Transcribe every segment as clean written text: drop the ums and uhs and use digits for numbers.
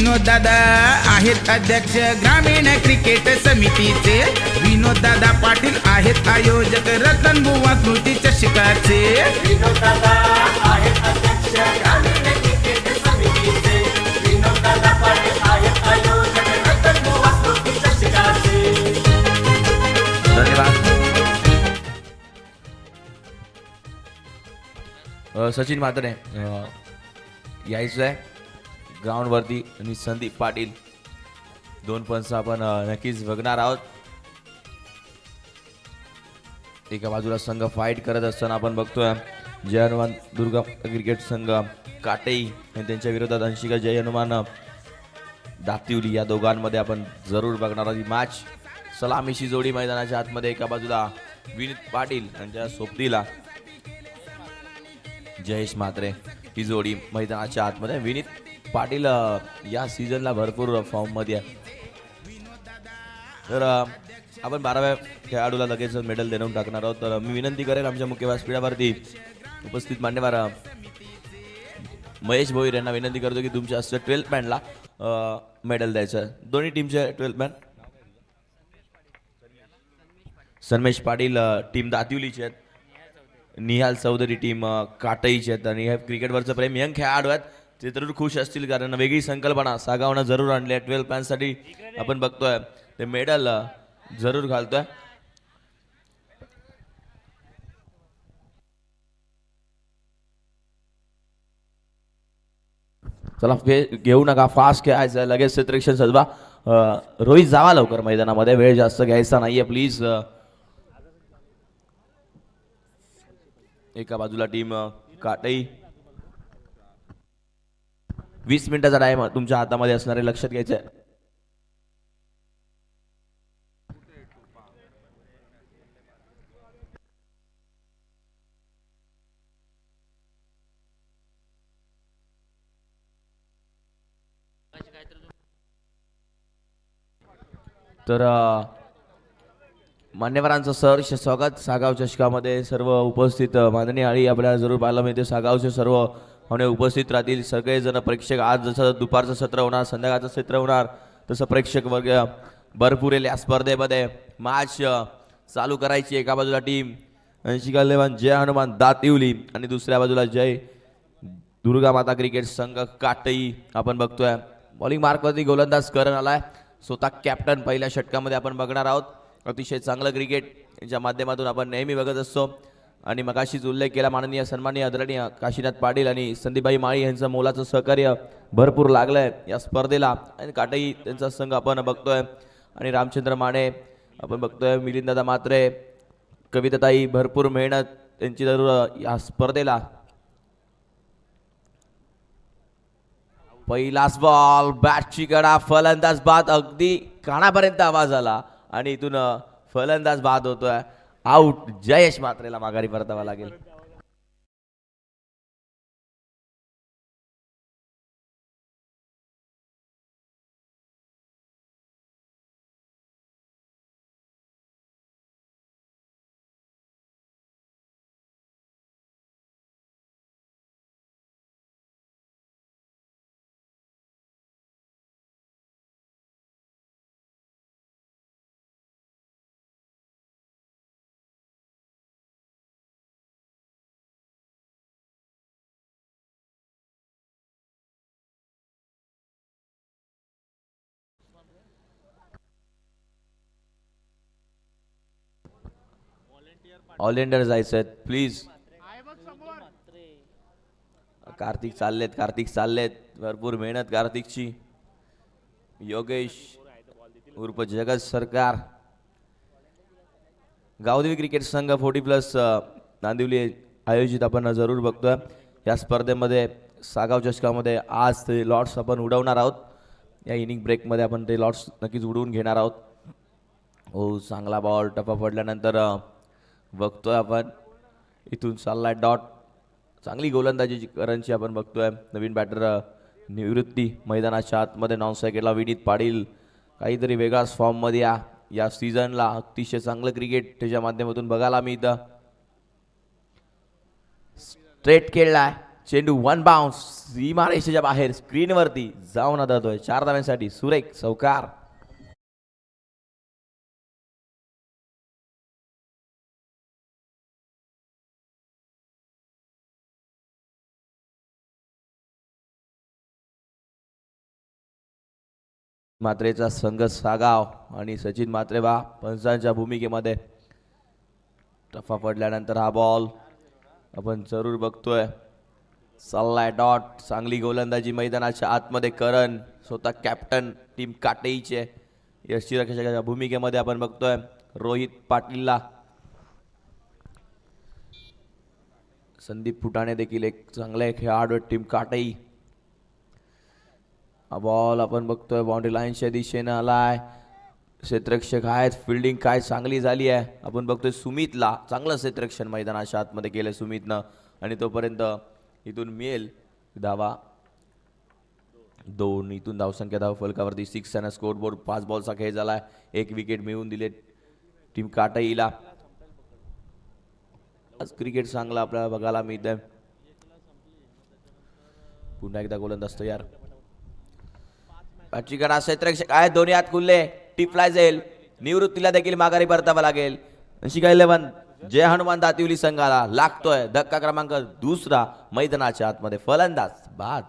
विनोद दादा आहेत अध्यक्ष ग्रामीण क्रिकेट समितीचे, विनोद दादा पाटील आहेत आयोजक रतनबुवा स्मृती चषकाचे, विनोद दादा आहेत अध्यक्ष ग्रामीण क्रिकेट समितीचे, विनोद दादा पाटील आहेत आयोजक रतनबुवा स्मृती चषकाचे. धन्यवाद. सचिन म्हात्रे यायचं आहे ग्राउंडवरती आणि संदीप पाटील दोन पंच आपण नक्कीच बघणार आहोत. एका बाजूला संघ फाईट करत असताना आपण बघतोय जय हनुमान दुर्गा क्रिकेट संघ काटेई आणि त्यांच्या विरोधात अंशिका जय हनुमान दातिवली, या दोघांमध्ये आपण जरूर बघणार आहोत ही मॅच. सलामीची जोडी मैदानाच्या आतमध्ये, एका बाजूला विनीत पाटील आणि त्या सोबतीला जयेश म्हात्रे, ही जोडी मैदानाच्या आतमध्ये. विनीत पाटील या सीझनला भरपूर फॉर्ममध्ये आहे. तर आपण 12व्या खेळाडूला लगेच मेडल देऊन टाकणार आहोत. तर मी विनंती करेन आमच्या मुख्य व्यासपीठावरती उपस्थित मान्यवर महेश भोईर यांना विनंती करतो की तुमच्या असं 12th मॅनला मेडल द्यायचं. दोन्ही टीमचे 12th मॅन सन्मेश पाटील टीम दातिवलीचे आहेत, निहाल चौधरी टीम काटईचे आहेत. आणि हे क्रिकेटवरचं प्रेम यंग खेळाडू आहेत, ते जरूर खुश असतील कारण वेगळी संकल्पना सागावनं जरूर आणली आहे. 12th मॅनसाठी आपण बघतोय ते मेडल जरूर घालतोय. चला घेऊ नका, फास्ट खेळायचं, लगेच क्षेत्ररक्षण सजवा. रोहित जावा लवकर मैदानामध्ये, वेळ जास्त घ्यायचा नाहीये प्लीज. एका बाजूला टीम काटई, 20 मिनिटाचा टाइम तुमच्या हातामध्ये असणारे, लक्षात घ्यायचंय. तर मान्यवरांचं सहर्ष स्वागत सागाव चषकामध्ये. सर्व उपस्थित माननीय आळी आपल्याला जरूर पाहायला मिळते. सागावचे सर्व होणे उपस्थित राहतील सगळेजण प्रेक्षक. आज जसं दुपारचं सत्र होणार, संध्याकाळचं सत्र होणार, तसं प्रेक्षक वर्ग भरपूर येईल या स्पर्धेमध्ये. मॅच चालू करायची. एका बाजूला टीम अंशिका लेवान जय हनुमान दातिवली आणि दुसऱ्या बाजूला जय दुर्गा माता क्रिकेट संघ काटई. आपण बघतोय बॉलिंग मार्कवरती गोलंदाज करण आलाय, स्वतः कॅप्टन. पहिल्या षटकामध्ये आपण बघणार आहोत. अतिशय चांगलं क्रिकेट यांच्या माध्यमातून आपण नेहमी बघत असतो. आणि मगाशीच उल्लेख केला माननीय सन्माननीय आदरणीय काशीनाथ पाटील आणि संदीपभाई माळी यांचं मोलाचं सहकार्य भरपूर लागलंय या स्पर्धेला. आणि काटई त्यांचा संघ आपण बघतोय आणि रामचंद्र माने आपण बघतोय, मिलिंददादा म्हात्रे, कविताताई, भरपूर मेहनत त्यांची जरूर या स्पर्धेला. पहिलाच बॉल, बॅटची कडा, फलंदाज बाद, अगदी कानापर्यंत आवाज आला आणि इथून फलंदाज बाद होतोय. आउट. जयेश म्हात्रेला माघारी परतावा लागेल. ऑलेंडर जायचं आहेत प्लीज. कार्तिक चाललेत, भरपूर मेहनत कार्तिकची. योगेश उर्फ जगत सरकार, गावदेवी क्रिकेट संघ 40+ नांदिवली आयोजित आपण जरूर बघतोय या स्पर्धेमध्ये. सागाव चषकामध्ये आज ते लॉट्स आपण उडवणार आहोत. या इनिंग ब्रेकमध्ये आपण ते लॉट्स नक्कीच उडवून घेणार आहोत. हो, चांगला बॉल टप्पा पडल्यानंतर बघतोय आपण इथून चाललाय डॉट. चांगली गोलंदाजी करणची आपण बघतोय. नवीन बॅटर निवृत्ती मैदानाच्या आतमध्ये नॉन सायकेटला विनीत पाटील काहीतरी वेगळाच फॉर्ममध्ये या सीझनला. अतिशय चांगलं क्रिकेट त्याच्या माध्यमातून बघायला मी इथं. स्ट्रेट खेळलाय चेंडू वन बाउन्स सीमारेषेच्या बाहेर स्क्रीनवरती जाऊन आदळतोय. 4 धाव्यांसाठी सुरेख चौकार. मात्रेचा संघ सागाव आणि सचिन मात्रे बा पंचांच्या भूमिकेमध्ये. टफा पडल्यानंतर हा बॉल आपण जरूर बघतोय. चाललाय डॉट. चांगली गोलंदाजी मैदानाच्या आतमध्ये. करण स्वतः कॅप्टन टीम काटेईचे यष्टीरक्षकाच्या भूमिकेमध्ये आपण बघतोय. रोहित पाटीलला. संदीप फुटाणे देखील एक चांगले खेळाडू टीम काटेई. हा बॉल आपण बघतोय बाउंड्री लाईनच्या दिशेनं आलाय. क्षेत्ररक्षक आहेत. फिल्डिंग काय चांगली झाली आहे. आपण बघतोय सुमितला चांगलं क्षेत्ररक्षण मैदानाच्या आतमध्ये केलं सुमितनं आणि तोपर्यंत इथून मिळेल धावा 2. इथून धावसंख्या धाव फलकावरती 6 आणि स्कोर बोर्ड 5 बॉलचा खेळ झालाय. 1 विकेट मिळवून दिले टीम काटाईला. आज क्रिकेट चांगला आपल्याला बघायला मिळतंय. पुन्हा एकदा गोलंदाज तयार. पाचवीकडा क्षेत्ररक्षक आहे. दोन्ही हात खुलले. टिपला जाईल. निवृत्तीला देखील माघारी परतावा लागेल. शिका 11 जय हनुमान दातिवली संघाला लागतोय धक्का क्रमांक 2 मैदानाच्या आतमध्ये. फलंदाज बाद.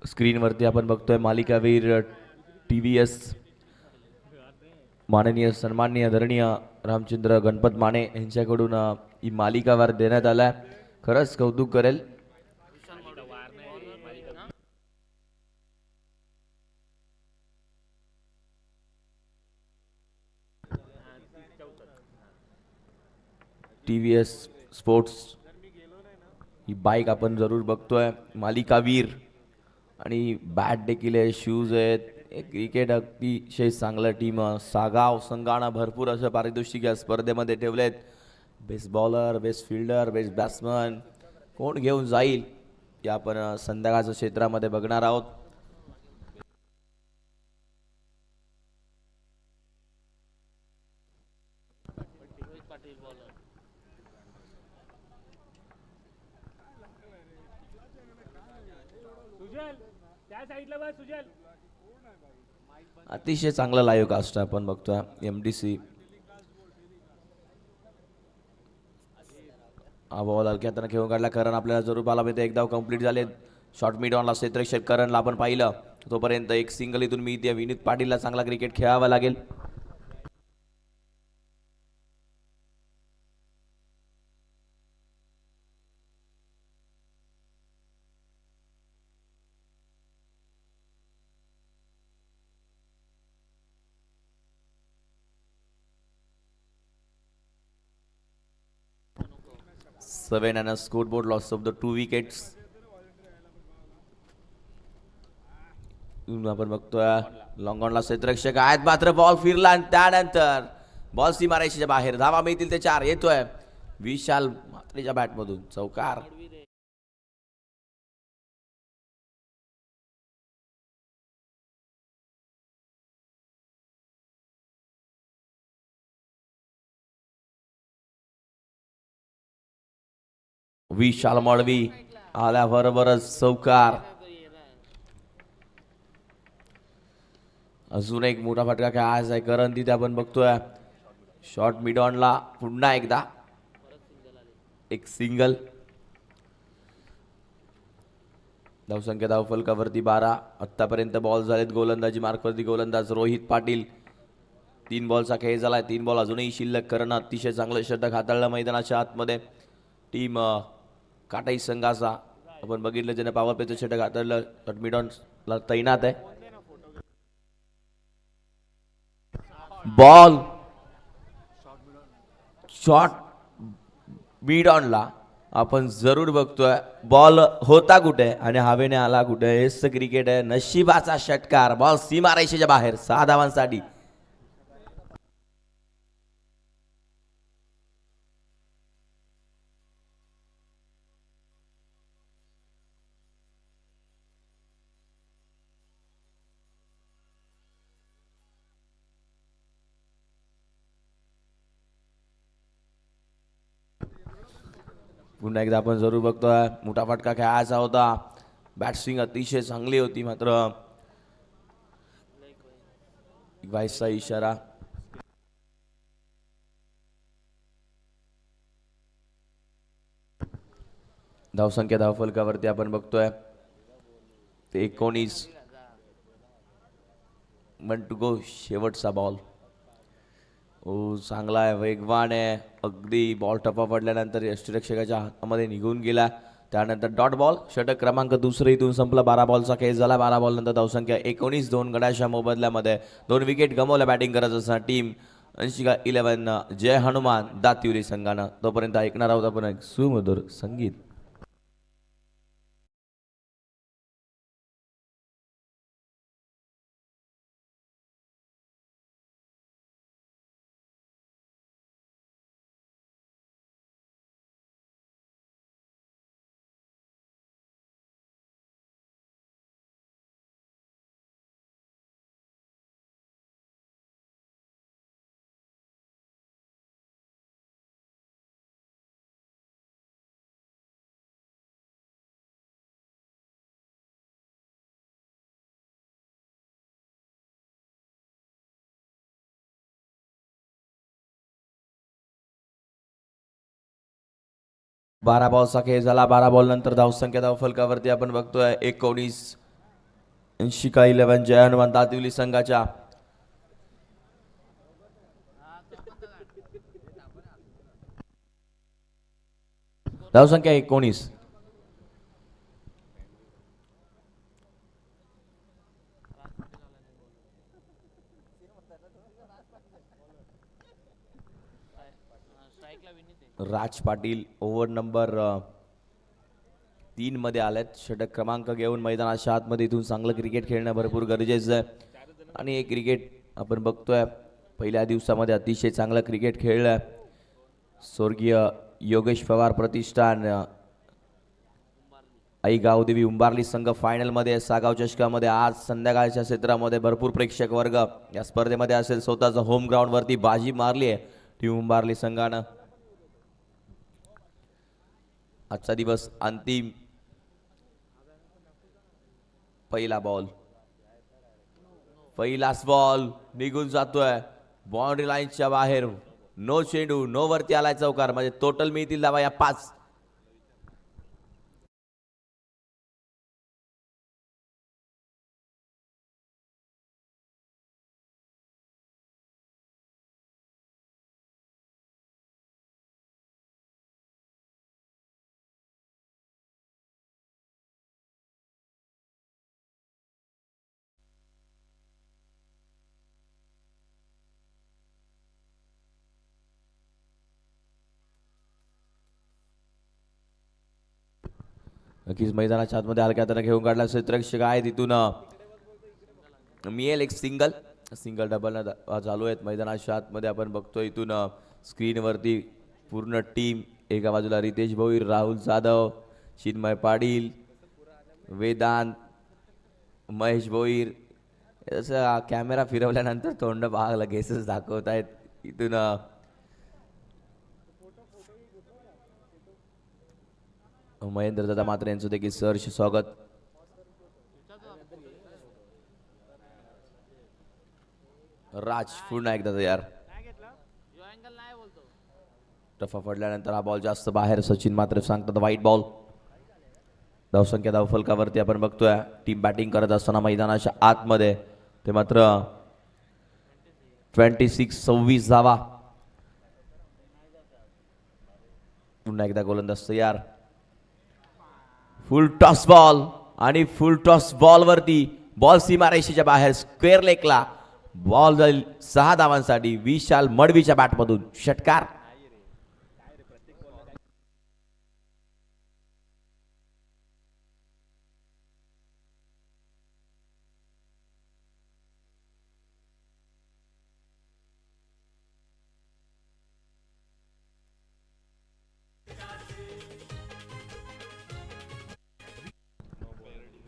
स्क्रीनवरती आपण बघतोय मालिकावीर TVS माननीय सन्माननीय आदरणीय रामचंद्र गणपत माने यांच्याकडून ही मालिकावार देण्यात आलाय. खरंच कौतुक करेल. TVS स्पोर्ट्स ही बाईक आपण जरूर बघतोय. मालिकावीर आणि बॅट देखील आहे. शूज आहेत. क्रिकेट अतिशय चांगलं टीम सागाव संघानं भरपूर असं पारितोषिक या स्पर्धेमध्ये ठेवलेत. Best bowler, best fielder, best batsman कोण घेऊन जाईल या आपण संध्याकाळच्या क्षेत्रामध्ये बघणार आहोत. अतिशय चांगला लाईव्ह कास्ट आपण बघतोय. MDC हा बॉल हलक्यात खेळून काढला. करण आपल्याला जरूर पाहायला मिळते. 1 धाव कंप्लीट झाले. शॉर्ट मिड ऑनला क्षेत्ररक्षक करणला आपण पाहिलं. तोपर्यंत एक सिंगल इथून मिळते. विनीत पाटीलला चांगला क्रिकेट खेळावा लागेल. Seven and a scoreboard loss of the 2 wickets. आपण बघतोय लॉंग ऑनला क्षेत्ररक्षक आहेत मात्र बॉल फिरला आणि त्यानंतर बॉल सीमारेषेच्या बाहेर. धावा मिळतील ते 4. येतोय विशाल मात्रेच्या बॅटमधून चौकार. विशाल मळवी आल्याबरोबरच चौकार. अजून एक मोठा फटका काय आहे करण तिथे आपण बघतोय. शॉर्ट मिड ऑनला पुन्हा एकदा एक सिंगल. धावसंख्या धाव फलकावरती 12. आतापर्यंत बॉल झालेत गोलंदाजी मार्कवरती गोलंदाज रोहित पाटील. 3 बॉलचा खेळ झालाय. 3 बॉल अजूनही शिल्लक. करण अतिशय चांगलं षटक हाताळलं मैदानाच्या आतमध्ये टीम काटाई संघाचा. आपण बघितलं ज्याने पॉवर प्लेचं षटक हाताळलं मिडॉनला तैनात आहे. बॉल शॉट मिडॉनला आपण जरूर बघतोय. बॉल होता कुठे आणि हवेने आला कुठे, हेच क्रिकेट आहे. नशिबाचा षटकार, बॉल सीमारेषेच्या बाहेर 6 धावांसाठी. पुन्हा एकदा आपण जरूर बघतोय. मोठा फटका खेळायचा होता. बॅट्सविंग अतिशय चांगली होती, मात्र वाईसचा इशारा. धावसंख्या धावफलकावरती आपण बघतोय ते 19. 1 to go. शेवटचा बॉल. चांगला आहे, वेगवान आहे अगदी. बॉल टप्पा पडल्यानंतर यष्टीरक्षकाच्या हातामध्ये निघून गेला. त्यानंतर डॉट बॉल. षटक क्रमांक 2 इथून संपला. 12 बॉलचा खेळ झाला. 12 बॉल नंतर धावसंख्या 19. 2 गड्याच्या मोबदल्यामध्ये 2 विकेट गमावल्या बॅटिंग करत असताना टीम अंशिका 11 जय हनुमान दातिवली संघानं. तोपर्यंत ऐकणार आहोत आपण एक सुमधुर संगीत. बारा बॉलचा खेळ झाला. 12 बॉल नंतर धावसंख्या धावफलकावरती आपण बघतोय 19. अंशिका 11 जय हनुमान दातिवली संघाच्या. धावसंख्या 19. राज पाटील ओव्हर नंबर 3 मध्ये आलेत. षटक क्रमांक घेऊन मैदानाच्या आतमध्ये इथून चांगलं क्रिकेट खेळणं भरपूर गरजेचं आहे. आणि हे क्रिकेट आपण बघतोय पहिल्या दिवसामध्ये अतिशय चांगलं क्रिकेट खेळलं. स्वर्गीय योगेश पवार प्रतिष्ठान आई गावदेवी उंबारली संघ फायनलमध्ये. सागाव चषकामध्ये आज संध्याकाळच्या क्षेत्रामध्ये भरपूर प्रेक्षक वर्ग या स्पर्धेमध्ये असेल. स्वतःचा होम ग्राउंड वरती बाजी मारली आहे टीम उंबारली संघानं. आजचा दिवस अंतिम. पहिला बॉल. पहिलाच बॉल निघून जातोय बाउंड्री लाईनच्या बाहेर. नो चेंडू, नो वरती आलाय चौकार. म्हणजे टोटल मिळतील धावा या 5. नक्कीच मैदानाच्या आतमध्ये हलक्या हाताने घेऊन काढला क्षेत्ररक्षक आहे. तिथून मिळेल एक सिंगल डबल चालू आहेत मैदानाच्या आतमध्ये. आपण बघतोय इथून स्क्रीनवरती पूर्ण टीम. एका बाजूला रितेश भोईर, राहुल जाधव, चिन्मय पाटील, वेदांत, महेश भोईर. असं कॅमेरा फिरवल्यानंतर तोंड पाहा लगेचच दाखवत आहेत. इथून महेंद्र दादा मात्र यांचं देखील सहर्ष स्वागत. राज पुन्हा एकदा तयार. टफा पडल्यानंतर हा बॉल जास्त बाहेर. सचिन मात्र सांगतात वाईट बॉल. धावसंख्या धावफलकावरती आपण बघतोय टीम बॅटिंग करत असताना मैदानाच्या आतमध्ये ते मात्र 26 धावा. पुन्हा एकदा गोलंदाज तयार. फुल टॉस बॉल आणि फुल टॉस बॉल वरती बॉल सीमारेषेच्या बाहेर स्क्वेअर लेगला बॉल जाईल 6 धावांसाठी. विशाल मडवीच्या बॅटमधून षटकार.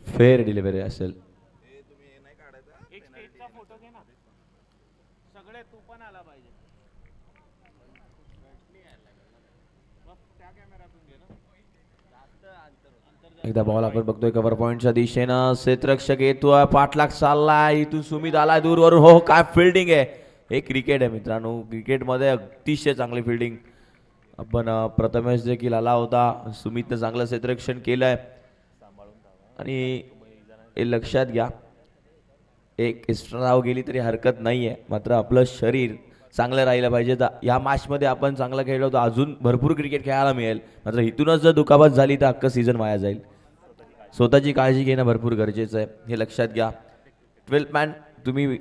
फेअर डिलिव्हरी असेल. एकदा बॉल आपण बघतोय कव्हर पॉइंटच्या दिशेनं. क्षेत्ररक्षक येतोय, पाठलाग चाललाय, इथून सुमित आलाय दूरवरून. हो काय फिल्डिंग आहे. हे क्रिकेट आहे मित्रांनो. क्रिकेटमध्ये अतिशय चांगली फिल्डिंग. आपण प्रथमेश देखील आला होता. सुमितनं चांगलं क्षेत्ररक्षण केलंय आणि हे लक्षात घ्या, एक एक्स्ट्रा धाव गेली तरी हरकत नाहीये, मात्र आपलं शरीर चांगलं राहिलं पाहिजे. तर या मॅचमध्ये आपण चांगलं खेळलो तर अजून भरपूर क्रिकेट खेळायला मिळेल. मात्र इथूनच जर दुखापत झाली तर अख्खं सीझन वाया जाईल. स्वतःची काळजी घेणं भरपूर गरजेचं आहे, हे लक्षात घ्या. 12th मॅन तुम्ही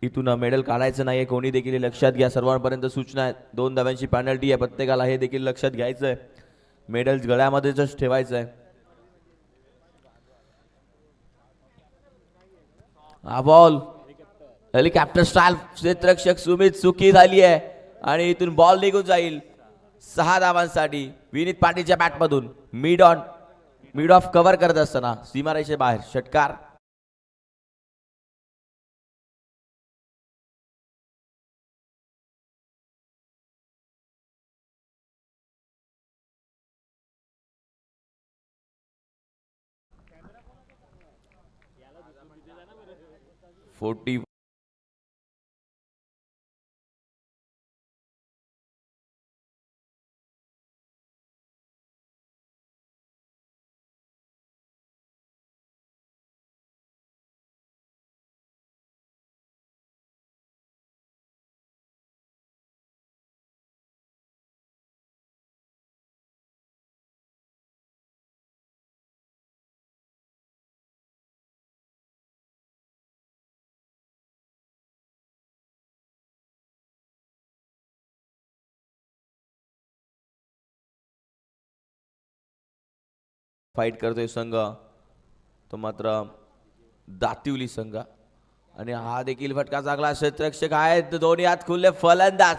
इथून मेडल काढायचं नाही आहे कोणी देखील, हे लक्षात घ्या. सर्वांपर्यंत सूचना आहे. 2 धाव्यांची पेनल्टी आहे प्रत्येकाला, हे देखील लक्षात घ्यायचं आहे. मेडल गळ्यामध्येच ठेवायचं आहे. हा बॉल हेलिकॉप्टर स्टाईल क्षेत्ररक्षक सुमित चुकी झाली आहे आणि इथून बॉल निघून जाईल 6 धावांसाठी. विनीत पाटीलच्या बॅटमधून मिड ऑफ कव्हर करत असताना सीमारेषे बाहेर षटकार. फोर्टी फाईट करतोय संघ, तो मात्र दातिवली संघ. आणि हा देखील फटका चांगला. क्षेत्ररक्षक आहेत, दोन्ही हात खुले. फलंदाज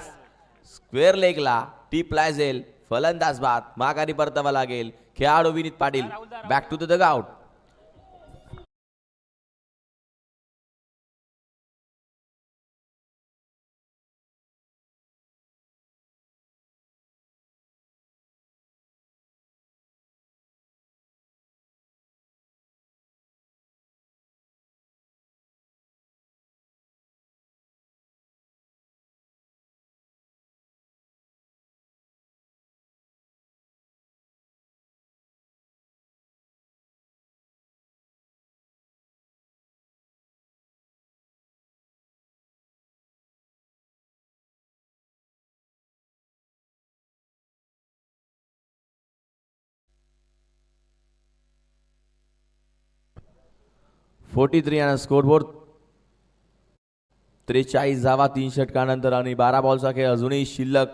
स्क्वेअर लेगला टीप लायझेल. फलंदाज बाद, माघारी परतावा लागेल. खेळाडू Vineet Patil back to the dugout. .43 आणि स्कोरबोर्ड 43 धावा 3 षटकानंतर आणि 12 बॉलचा खेळ अजूनही शिल्लक.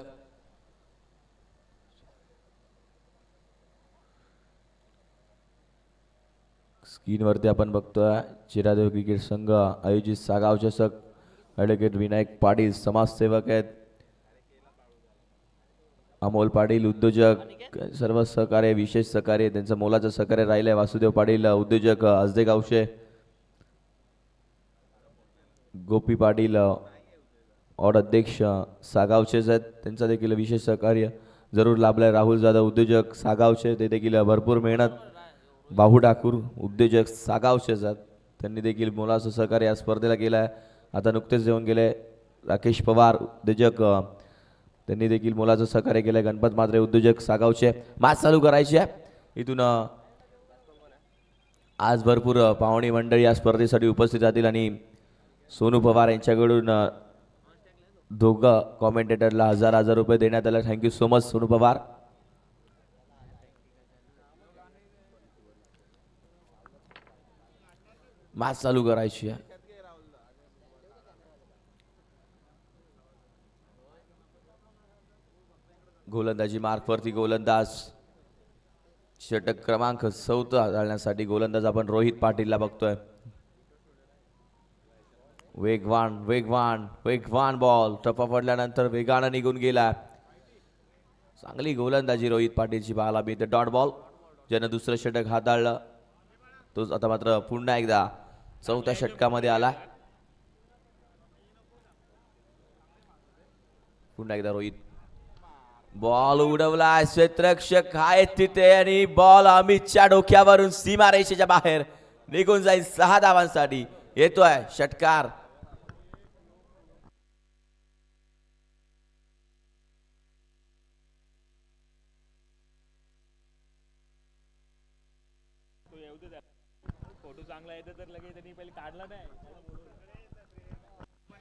स्क्रीनवरती आपण बघतोय चिरादेव क्रिकेट संघ आयोजित सागाव चषक. ॲडव्होकेट विनायक पाटील समाजसेवक आहेत. अमोल पाटील उद्योजक, सर्व सहकार्य विशेष सहकार्य त्यांचं मोलाचं सहकार्य राहिलंय. वासुदेव पाटील उद्योजक हसदे गावशे. गोपी पाटील ऑड अध्यक्ष सागावचेच आहेत, त्यांचा देखील विशेष सहकार्य जरूर लाभलाय. राहुल जाधव उद्योजक सागावचे, ते देखील भरपूर मेहनत. बाहू ठाकूर उद्योजक सागावचेच आहेत, त्यांनी देखील मोलाचं सहकार्य या स्पर्धेला केलं आहे. आता नुकतेच येऊन गेले राकेश पवार उद्योजक, त्यांनी देखील मोलाचं सहकार्य केलं आहे. गणपत मात्रे उद्योजक सागावचे. मॅच चालू करायची आहे. इथून आज भरपूर पाहुणी मंडळी या स्पर्धेसाठी उपस्थित राहतील आणि सोनू पवार यांच्याकडून दोघं कॉमेंटेटरला 1000 रुपये देण्यात आले. Thank you so much Sonu Pawar. Match चालू करायची आहे. गोलंदाजी मार्कवरती गोलंदाज षटक क्रमांक 14 घालण्यासाठी गोलंदाज आपण रोहित पाटीलला बघतोय. वेगवान वेगवान वेगवान बॉल टप्पा पडल्यानंतर वेगानं निघून गेला. चांगली गोलंदाजी रोहित पाटीलची पाहायला मिळते. डॉट बॉल ज्यानं दुसरं षटक हाताळलं तोच आता मात्र पुन्हा एकदा चौथ्या षटकामध्ये आला. पुन्हा एकदा रोहित बॉल उडवला. क्षेत्ररक्षक आहेत तिथे आणि बॉल अमितच्या डोक्यावरून सीमारेषेच्या बाहेर निघून जाईल. 6 धावांसाठी येतोय षटकार.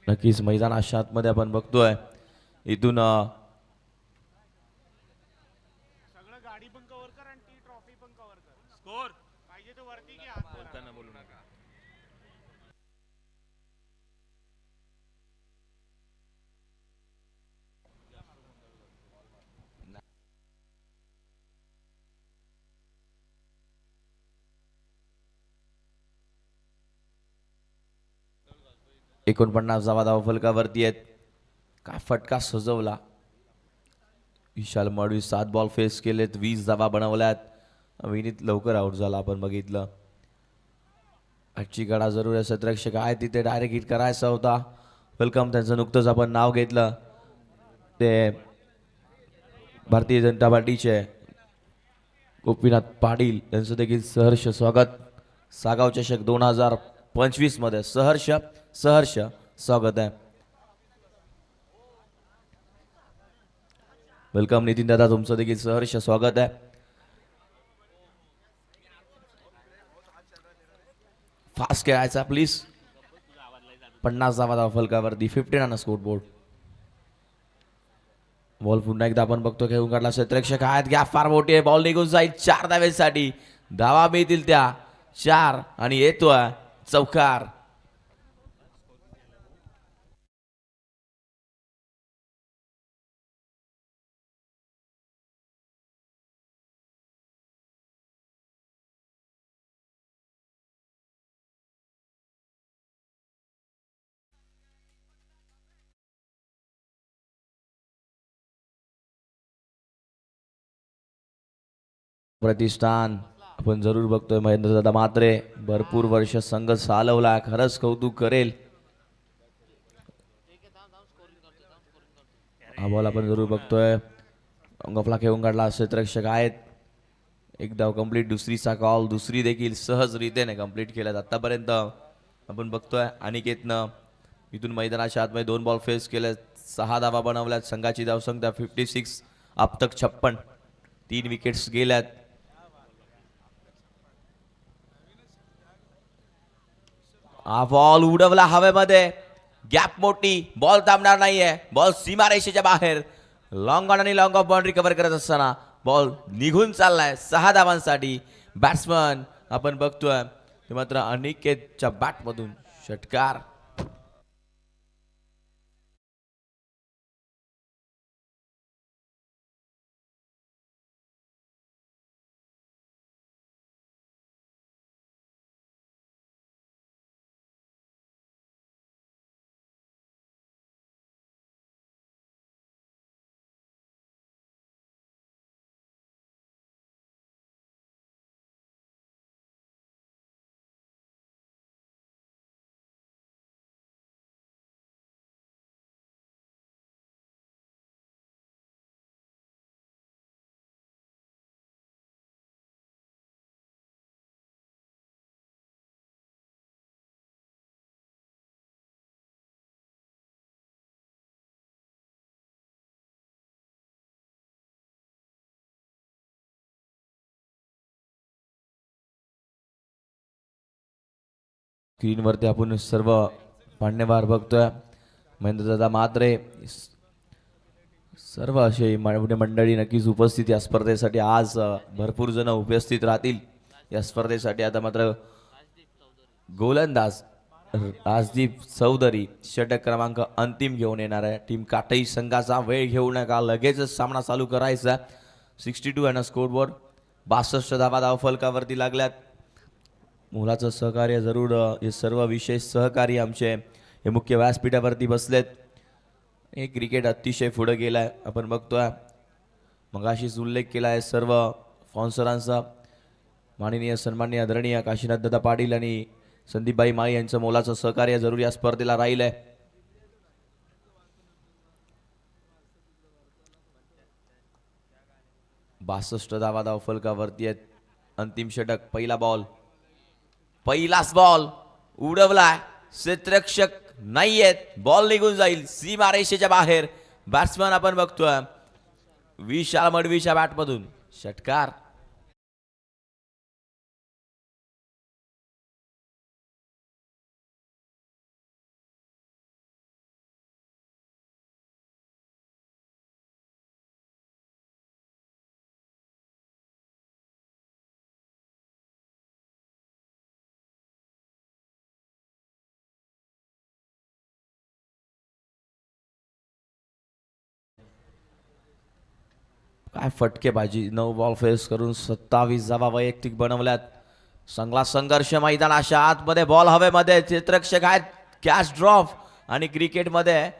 नक्कीच मैदानाच्या आतमध्ये आपण बघतोय इथून गाडी पण कव्हर कर आणि ती ट्रॉफी पण कव्हर कर. स्कोर पाहिजे तो वरती की हात बोलताना बोलू नका. एकोणपन्नास धावा धावफलकावरती आहेत. काय फटका सजवला. विशाल मडवी 7 बॉल फेस केलेत, 20 धावा बनवल्यात. विनीत लवकर आउट झाला आपण बघितलं. आजची गडा जरूर आहे. क्षेत्ररक्षक आहे तिथे डायरेक्ट हिट करायचा होता. वेलकम त्यांचं नुकतंच आपण नाव घेतलं ते भारतीय जनता पार्टीचे गोपीनाथ पाटील यांचं देखील सहर्ष स्वागत. सागाव चषक 2025 मध्ये सहर्ष स्वागत आहे. वेलकम नितीन दादा, तुमचं देखील सहर्ष स्वागत आहे. फास्ट खेळायचा प्लीज. 50 धावा धावफलकावरती 15 ऑन स्कोर बोर्ड. बॉल पुन्हा एकदा आपण बघतो खेळून काढला. क्षेत्ररक्षक आहेत, गॅप फार मोठी आहे. बॉल निघून जाईल. 4 धावेसाठी धावा मिळतील त्या 4 आणि येतोय चौकार. प्रतिष्ठान आपण जरूर बघतोय. महेंद्रदादा मात्रे भरपूर वर्ष संघ चालवला, खरंच कौतुक करेल. हा बॉल आपण जरूर बघतोय. गफला खेळून काढला. क्षेत्ररक्षक आहेत. एक धाव कंप्लीट. दुसरीचा कॉल, दुसरी देखील सहज रीतीने कंप्लीट केल्यात. आतापर्यंत आपण बघतोय अनिकेतनं इथून मैदानाच्या आतमध्ये 2 बॉल फेस केले, 6 धावा बनवल्यात. संघाची धावसंख्या 56, अब तक 56. 3 विकेट्स गेल्यात. हा बॉल उडवला हवेमध्ये. गॅप मोठी, बॉल थांबणार नाहीये. बॉल सीमारेषेच्या बाहेर. लॉंग ऑन आणि लॉंग ऑफ बाउंड्री कव्हर करत असताना बॉल निघून चाललाय 6 धावांसाठी. बॅट्समन आपण बघतोय ते मात्र अनिकेतच्या बॅटमधून षटकार. स्क्रीनवरती आपण सर्व मान्यवर बघतोय. महेंद्रदादा मात्रे सर्व असे मंडळी नक्कीच उपस्थित या स्पर्धेसाठी. आज भरपूर जण उपस्थित राहतील या स्पर्धेसाठी. आता मात्र गोलंदाज राजदीप चौधरी षटक क्रमांक अंतिम घेऊन येणार आहे. टीम काटई संघाचा वेळ घेऊ नका, लगेचच सामना चालू करायचा. 62 आहे ना स्कोरबोर्ड. 62 धावा धावफलकावरती लागल्यात. मुलाचं सहकार्य जरूर हे सर्व विशेष सहकारी आमचे हे मुख्य व्यासपीठावरती बसलेत. हे क्रिकेट अतिशय पुढे गेलाय. आपण बघतोय मगाशीच उल्लेख केला आहे सर्व स्पॉन्सरांचा. माननीय सन्माननीय आदरणीय काशीनाथ दादा पाटील आणि संदीपबाई माळी यांचं मोलाचं सहकार्य जरूर या स्पर्धेला राहील आहे. बासष्ट धावा धावफलकावरती आहेत. अंतिम षटक. पहिला बॉल, पहिलाच बॉल उडवलाय. क्षेत्ररक्षक नाहीयेत, बॉल निघून जाईल सीमारेषेच्या बाहेर. बॅट्समन आपण बघतोय विशाल मडवीच्या बॅटमधून षटकार. काय फटकेबाजी. 9 बॉल फेस करून 27 धावा वैयक्तिक बनवल्यात. चांगला संघर्ष मैदानाच्या आतमध्ये. बॉल हवेमध्ये. क्षेत्ररक्षक आहेत. कॅच ड्रॉप आणि क्रिकेटमध्ये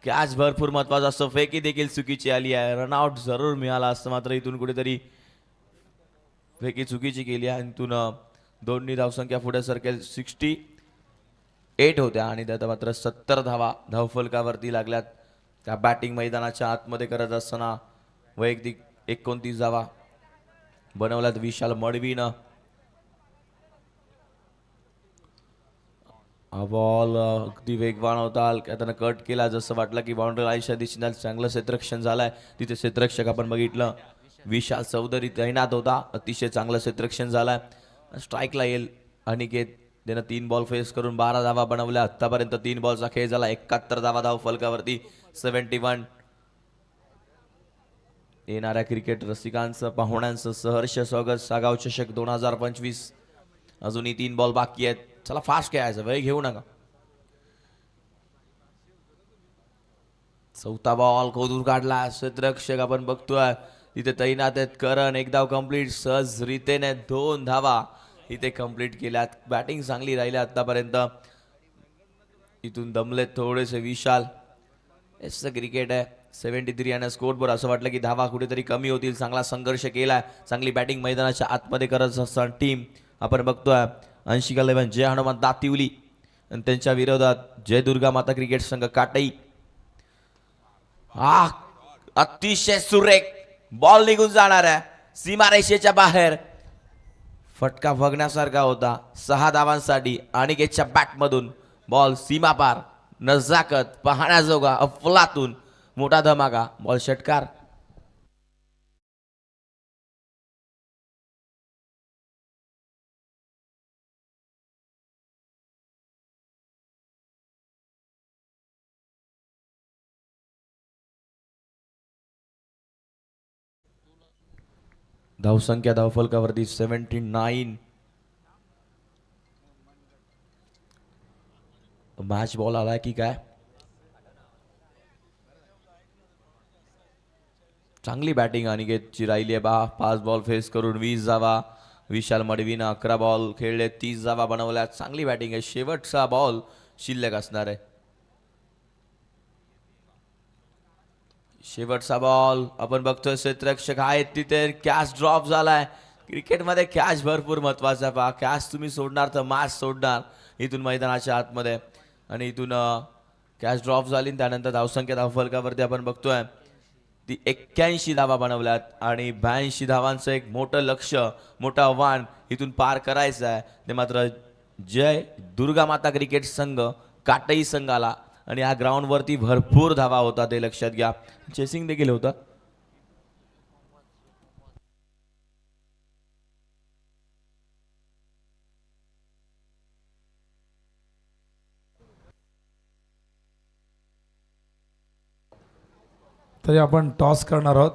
कॅच भरपूर महत्वाचा असतो. फेकी देखील चुकीची आली आहे. रनआउट जरूर मिळाला असतं, मात्र इथून कुठेतरी फेकी चुकीची केली आहे. इथून 2 धावसंख्या पुढे सरकेल. 68 होत्या आणि त्यात मात्र 70 धावा धावफलकावरती लागल्यात. त्या बॅटिंग मैदानाच्या आतमध्ये करत असताना वैयक्तिक 29 धावा बनवल्यात विशाल मडवीनं. हा बॉल अगदी वेगवान होता. त्यानं कट केला. जसं वाटलं की बाउंड्री लाईनच्या दिशेने चांगलं क्षेत्ररक्षण झालंय. तिथे क्षेत्ररक्षक आपण बघितलं विशाल चौधरी तैनात होता. अतिशय चांगलं क्षेत्ररक्षण झालंय. स्ट्राईकला येईल अनिकेत. त्यानं 3 बॉल फेस करून 12 धावा बनवल्या. आतापर्यंत 3 बॉलचा खेळ झाला. 71 धावा धावफलकावरती. 71. येणाऱ्या क्रिकेट रसिकांचं पाहुण्यांचं सहर्ष स्वागत. सागाव चषक 2025. अजूनही 3 बॉल बाकी आहेत. चला फास्ट खेळायचं, वेळ घेऊ नका. चौथा बॉल खोदून काढला. क्षेत्ररक्षक आपण बघतोय तिथे तैनात आहेत. करण. 1 धाव कंप्लीट. सहज रीतेने 2 धावा इथे कंप्लीट केल्यात. बॅटिंग चांगली राहिली आतापर्यंत. इथून दमलेत थोडेसे विशाल. एस क्रिकेट आहे. 73 आणि स्कोरबोर्ड. असं वाटलं की धावा कुठेतरी कमी होतील. चांगला संघर्ष केलाय. चांगली बॅटिंग मैदानाच्या आतमध्ये करत असताना टीम आपण बघतोय 80-11 जय हनुमान दातिवली आणि त्यांच्या विरोधात जय दुर्गा माता क्रिकेट संघ काटई. हा अतिशय सुरेख बॉल निघून जाणार आहे सीमारेषेच्या बाहेर. फटका बघण्यासारखा होता. 6 धावांसाठी अनिकेतच्या बॅटमधून बॉल सीमापार. नजाकत पाहण्याजोगा. अफलातून मोठा धमाका. बॉल षटकार. धावसंख्या धावफलकावरती 79. मॅच बॉल आलाय की काय. चांगली बॅटिंग अनिकेतची राहिली आहे. 5 बॉल फेस करून 20 धावा. विशाल मडवीनं 11 बॉल खेळले, 30 धावा बनवल्या. चांगली बॅटिंग आहे. शेवटचा बॉल शिल्लक असणार आहे. शेवटचा बॉल आपण बघतोय क्षेत्ररक्षक आहेत तिथे. कॅच ड्रॉप झालाय. क्रिकेटमध्ये कॅच भरपूर महत्वाचा आहे. पहा कॅच तुम्ही सोडणार तर मॅच सोडणार इथून मैदानाच्या आतमध्ये. आणि इथून कॅच ड्रॉप झाली. त्यानंतर धावसंख्या धावफलकावरती आपण बघतोय ती 81 धावा बनवल्यात आणि 82 धावांचं एक मोठं लक्ष, मोठं आव्हान इथून पार करायचं आहे. ते मात्र जय दुर्गा माता क्रिकेट संघ काटई संघाला. आणि या ग्राउंडवरती भरपूर धावा होता ते लक्षात घ्या. चेसिंग देखील होतं. तरी आपण टॉस करणार आहोत.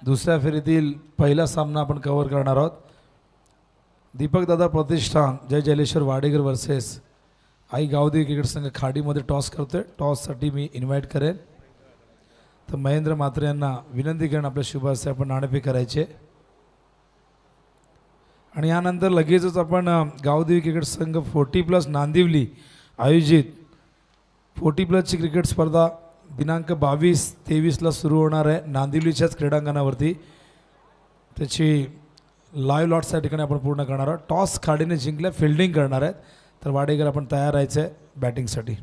दुसऱ्या फेरीतील पहिला सामना आपण कव्हर करणार आहोत. दीपकदादा प्रतिष्ठान जय जयलेश्वर वाडेकर वर्सेस आई गावदेवी क्रिकेट संघ खाडीमध्ये टॉस करतोय. टॉससाठी मी इन्व्हाइट करेन. तर महेंद्र म्हात्रे यांना विनंती करेन आपल्या शुभ हस्ते आपण नाणेफेक करायचे. आणि यानंतर लगेचच आपण गावदेवी क्रिकेट संघ 40+ नांदिवली आयोजित 40+ची क्रिकेट स्पर्धा दिनांक 22-23ला सुरू होणार आहे नांदिवलीच्याच क्रीडांगणावरती. त्याची लाईव्ह लॉट्स या ठिकाणी आपण पूर्ण करणार आहोत. टॉस खाडीने जिंकल्या फिल्डिंग करणार आहेत. तर वाडेकर आपण तयार राहायचं आहे बॅटिंगसाठी.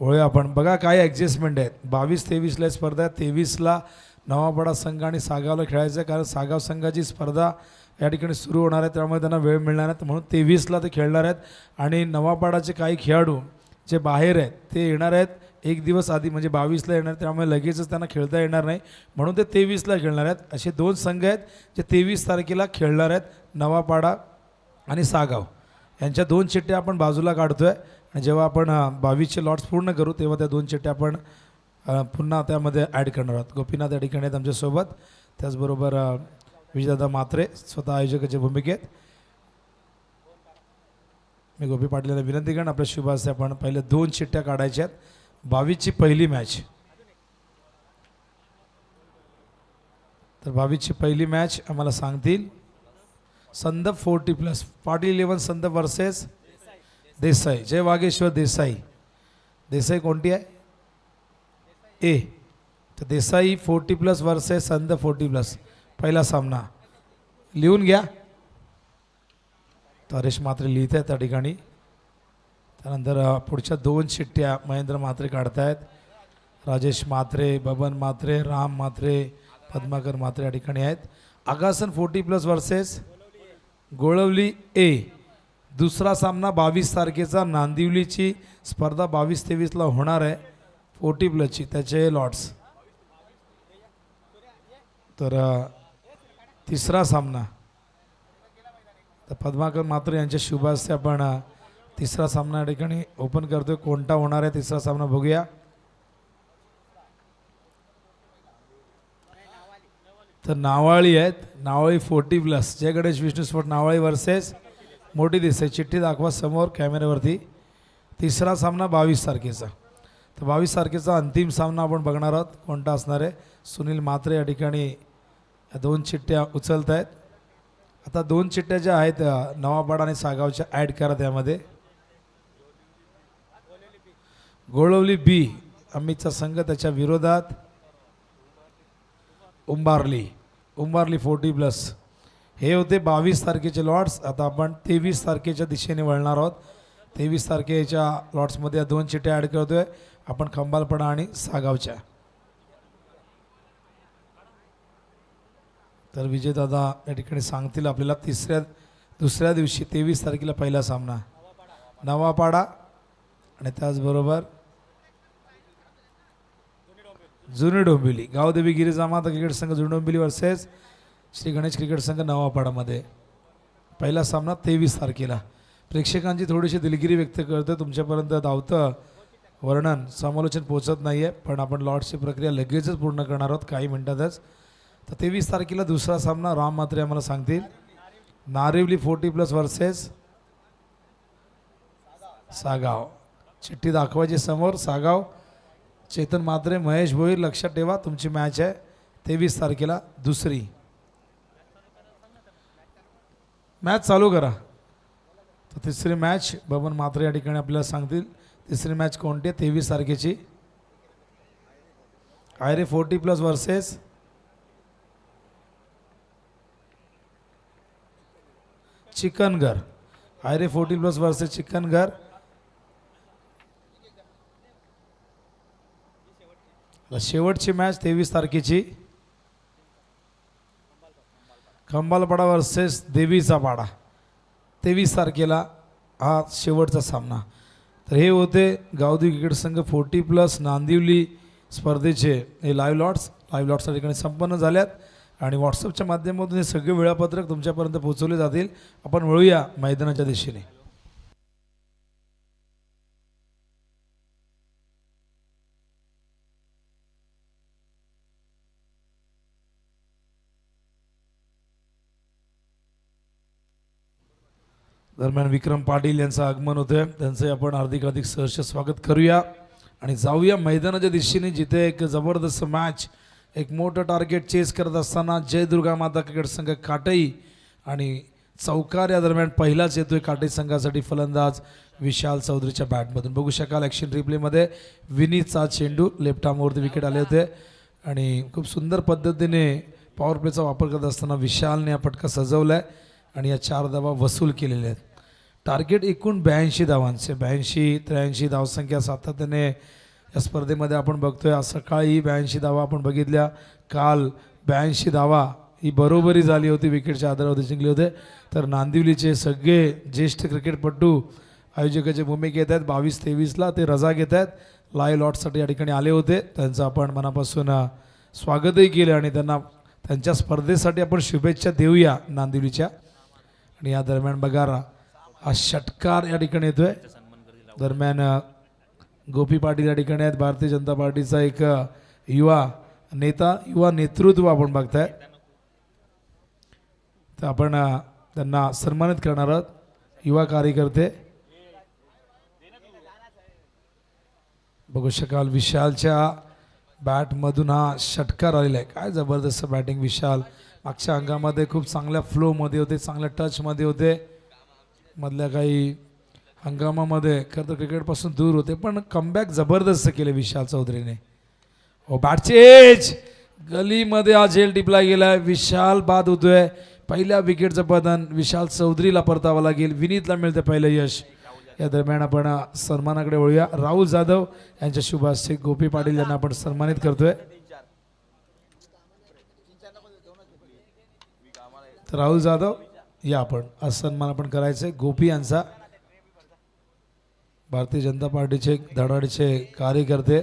वळूया आपण. बघा काय ॲडजस्टमेंट आहेत. 22-23ला स्पर्धा आहे. 23ला नवापाडा संघ आणि सागावला खेळायचं आहे कारण सागाव संघाची स्पर्धा या ठिकाणी सुरू होणार आहे त्यामुळे त्यांना वेळ मिळणार आहे. म्हणून 23ला ते खेळणार आहेत. आणि नवापाडाचे काही खेळाडू जे बाहेर आहेत ते येणार आहेत एक दिवस आधी म्हणजे 22ला येणार. त्यामुळे लगेचच त्यांना खेळता येणार नाही म्हणून ते 23ला खेळणार आहेत. असे 2 संघ आहेत जे 23 तारखेला खेळणार आहेत. नवापाडा आणि सागाव यांच्या 2 चिठ्ठ्या आपण बाजूला काढतो आहे. आणि जेव्हा आपण 22चे लॉट्स पूर्ण करू तेव्हा त्या 2 चिठ्ठ्या आपण पुन्हा त्यामध्ये ॲड करणार आहोत. गोपीनाथ या ठिकाणी आहेत आमच्यासोबत. त्याचबरोबर विजयदादा म्हात्रे स्वतः आयोजकाच्या भूमिकेत. मी गोपी पाटलांना विनंती करेन आपल्या शुभ हस्ते आपण पहिले 2 चिठ्ठ्या काढायच्या आहेत. 22ची पहिली मॅच. तर 22ची पहिली मॅच आम्हाला सांगतील संदप 40+. पाटील 11 संदप वर्सेस देसाई. जय वागेश्वर देसाई. देसाई कोणती आहे ए. तर देसाई 40+ वर्सेस संदप 40+. पहिला सामना लिहून घ्या. हरेश म्हात्रे लिहित आहेत त्या ठिकाणी. त्यानंतर पुढच्या 2 चिठ्ठ्या महेंद्र म्हात्रे काढतायत. राजेश म्हात्रे, बबन म्हात्रे, राम म्हात्रे, पद्माकर म्हात्रे या ठिकाणी आहेत. आगासन 40+ वर्सेस गोळवली ए. दुसरा सामना 22 तारखेचा नांदिवलीची स्पर्धा 22-23ला होणार आहे 40+ची त्याचे लॉट्स. तर तिसरा सामना तर पद्माकर म्हात्रे यांच्या शुभ हस्ते आपण तिसरा सामना या ठिकाणी ओपन करतोय. कोणता होणार आहे तिसरा सामना बघूया. तर नावाळी आहेत. नावाळी 40+. जय गणेश विष्णू स्पोर्ट नावाळी वर्सेस मोठी देसाई. चिठ्ठी दाखवा समोर कॅमेऱ्यावरती. तिसरा सामना 22 तारखेचा. तर 22 तारखेचा अंतिम सामना आपण बघणार आहोत कोणता असणार आहे. सुनील म्हात्रे या ठिकाणी 2 चिठ्ठ्या उचलत आहेत. आता 2 चिठ्ठ्या ज्या आहेत नवापाडा आणि सागावच्या ॲड करा त्यामध्ये. गोळवली बी अमितचा संघ त्याच्या विरोधात उंबारली 40+. हे होते 22 तारखेचे लॉट्स. आता आपण 23 तारखेच्या दिशेने वळणार आहोत. 23 तारखेच्या लॉट्समध्ये 2 चिठ्ठ्या ॲड करतोय आपण खंबालपाडा आणि सागावच्या. तर विजयदादा या ठिकाणी सांगतील आपल्याला दुसऱ्या दिवशी 23 तारखेला पहिला सामना नवापाडा आणि त्याचबरोबर जुनी डोंबिवली. गावदेवी गिरिजामाता क्रिकेट संघ जुनी डोंबिवली वर्सेस श्री गणेश क्रिकेट संघ नवापाडामध्ये पहिला सामना 23 तारखेला. प्रेक्षकांची थोडीशी दिलगिरी व्यक्त करतो. तुमच्यापर्यंत धावतं वर्णन समालोचन पोहोचत नाही आहे पण आपण लॉट्सची प्रक्रिया लगेचच पूर्ण करणार आहोत काही मिनिटातच. तर 23 तारखेला दुसरा सामना राम म्हात्रे आम्हाला सांगतील. नारिवली 40+ वर्सेस सागाव. चिठ्ठी दाखवायची समोर. सागाव चेतन म्हात्रे, महेश भोईर. लक्षात ठेवा तुमची मॅच आहे 23 तारखेला दुसरी. मॅच चालू करा. तर तिसरी मॅच बबन म्हात्रे या ठिकाणी आपल्याला सांगतील. तिसरी मॅच कोणती आहे 23 तारखेची. आयरे 40+ वर्सेस चिकनगर. आयरे 40+ वर्सेस चिकनगर. शेवटची मॅच 23 तारखेची खंबालपाडा वर्सेस देवीचा पाडा. 23 तारखेला हा शेवटचा सामना. तर हे होते गावदेवी क्रिकेट संघ 40+ नांदिवली स्पर्धेचे हे लाईव्ह लॉट्स या ठिकाणी संपन्न झाल्यात. आणि व्हॉट्सअपच्या माध्यमातून हे सगळे वेळापत्रक तुमच्यापर्यंत पोहोचवले जातील. आपण वळूया मैदानाच्या दिशेने. दरम्यान विक्रम पाटील यांचं आगमन होतंय, त्यांचं आपण हार्दिक सहर्ष स्वागत करूया आणि जाऊया मैदानाच्या दिशेने, जिथे एक जबरदस्त मॅच, एक मोठं टार्गेट चेस करत असताना जय दुर्गा माता क्रिकेट संघ काटई आणि चौकार या दरम्यान पहिलाच येतोय काटई संघासाठी फलंदाज विशाल चौधरीच्या बॅटमधून. बघू शकाल ॲक्शन रिप्लेमध्ये विनीतचा चेंडू लेफ्ट आर्मवरती विकेट आले होते आणि खूप सुंदर पद्धतीने पॉवर प्लेचा वापर करत असताना विशालने हा फटका सजवला आहे आणि या 4 धावा वसूल केलेल्या आहेत. टार्गेट एकूण 82 धावांचे, 82-83 धावसंख्या सातत्याने या स्पर्धेमध्ये आपण बघतोय. आज सकाळी 82 धावा आपण बघितल्या, काल 82 धावा ही बरोबरी झाली होती, विकेटच्या आधारावरती जिंकले होते. तर नांदिवलीचे सगळे ज्येष्ठ क्रिकेटपटू आयोजकाची भूमिका घेत आहेत. 22-23ला ते रजा घेत आहेत, लाईव्ह लॉटसाठी या ठिकाणी आले होते. त्यांचं आपण मनापासून स्वागतही केलं आणि त्यांना त्यांच्या स्पर्धेसाठी आपण शुभेच्छा देऊया नांदिवलीच्या. आणि या दरम्यान बघा हा षटकार या ठिकाणी येतोय. दरम्यान गोपी पाटील या ठिकाणी आहेत, भारतीय जनता पार्टीचा एक युवा नेता, युवा नेतृत्व आपण बघताय. तर आपण त्यांना सन्मानित करणार आहोत, युवा कार्यकर्ते. बघू शकाल विशालच्या बॅटमधून हा षटकार आलेला आहे. काय जबरदस्त बॅटिंग विशाल, मागच्या अंगामध्ये खूप चांगल्या फ्लोमध्ये होते, चांगल्या टचमध्ये होते. मधल्या काही हंगामामध्ये खरं तर क्रिकेटपासून दूर होते, पण कमबॅक जबरदस्त केले विशाल चौधरीने. हो बॅटचे एज गलीमध्ये हा झेल टिपला गेलाय. विशाल बाद होतोय. पहिल्या विकेटचं पतन विशाल चौधरीला परतावं लागेल. विनीतला मिळते पहिलं यश. या दरम्यान आपण सन्मानाकडे वळूया. राहुल जाधव यांच्या शुभ हस्ते गोपी पाटील यांना आपण सन्मानित करतोय. तर राहुल जाधव या आपण आज सन्मान आपण करायचंय गोपी यांचा. भारतीय जनता पार्टीचे धडाडीचे कार्यकर्ते,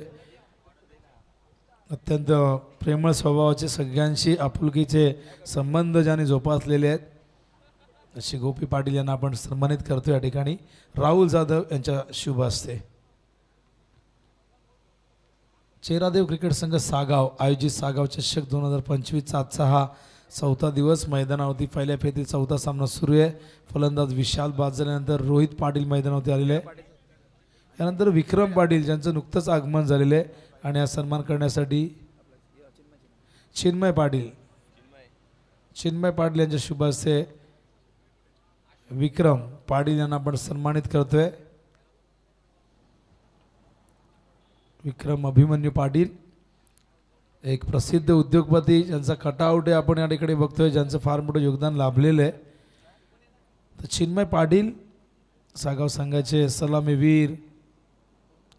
अत्यंत प्रेमळ स्वभावाचे, सगळ्यांशी आपुलकीचे संबंध ज्यांनी जोपासलेले आहेत, अशी गोपी पाटील यांना आपण सन्मानित करतो या ठिकाणी राहुल जाधव यांच्या शुभ हस्ते. चेहरादेव क्रिकेट संघ सागाव आयोजित सागाव चषक 2025चा आजचा हा 4था दिवस. मैदानावरती पहिल्या फेरीतील 4था सामना सुरू आहे. फलंदाज विशाल बाद झाल्यानंतर रोहित पाटील मैदानावरती आलेले आहे. यानंतर विक्रम पाटील ज्यांचं नुकतंच आगमन झालेलं आहे आणि हा सन्मान करण्यासाठी चिन्मय पाटील यांच्या शुभ हस्ते विक्रम पाटील यांना आपण सन्मानित करतोय. विक्रम अभिमन्यू पाटील एक प्रसिद्ध उद्योगपती ज्यांचा कटआउट आहे आपण या ठिकाणी बघतोय, ज्यांचं फार मोठं योगदान लाभलेलं आहे. तर चिन्मय पाटील सागाव संघाचे सलामीवीर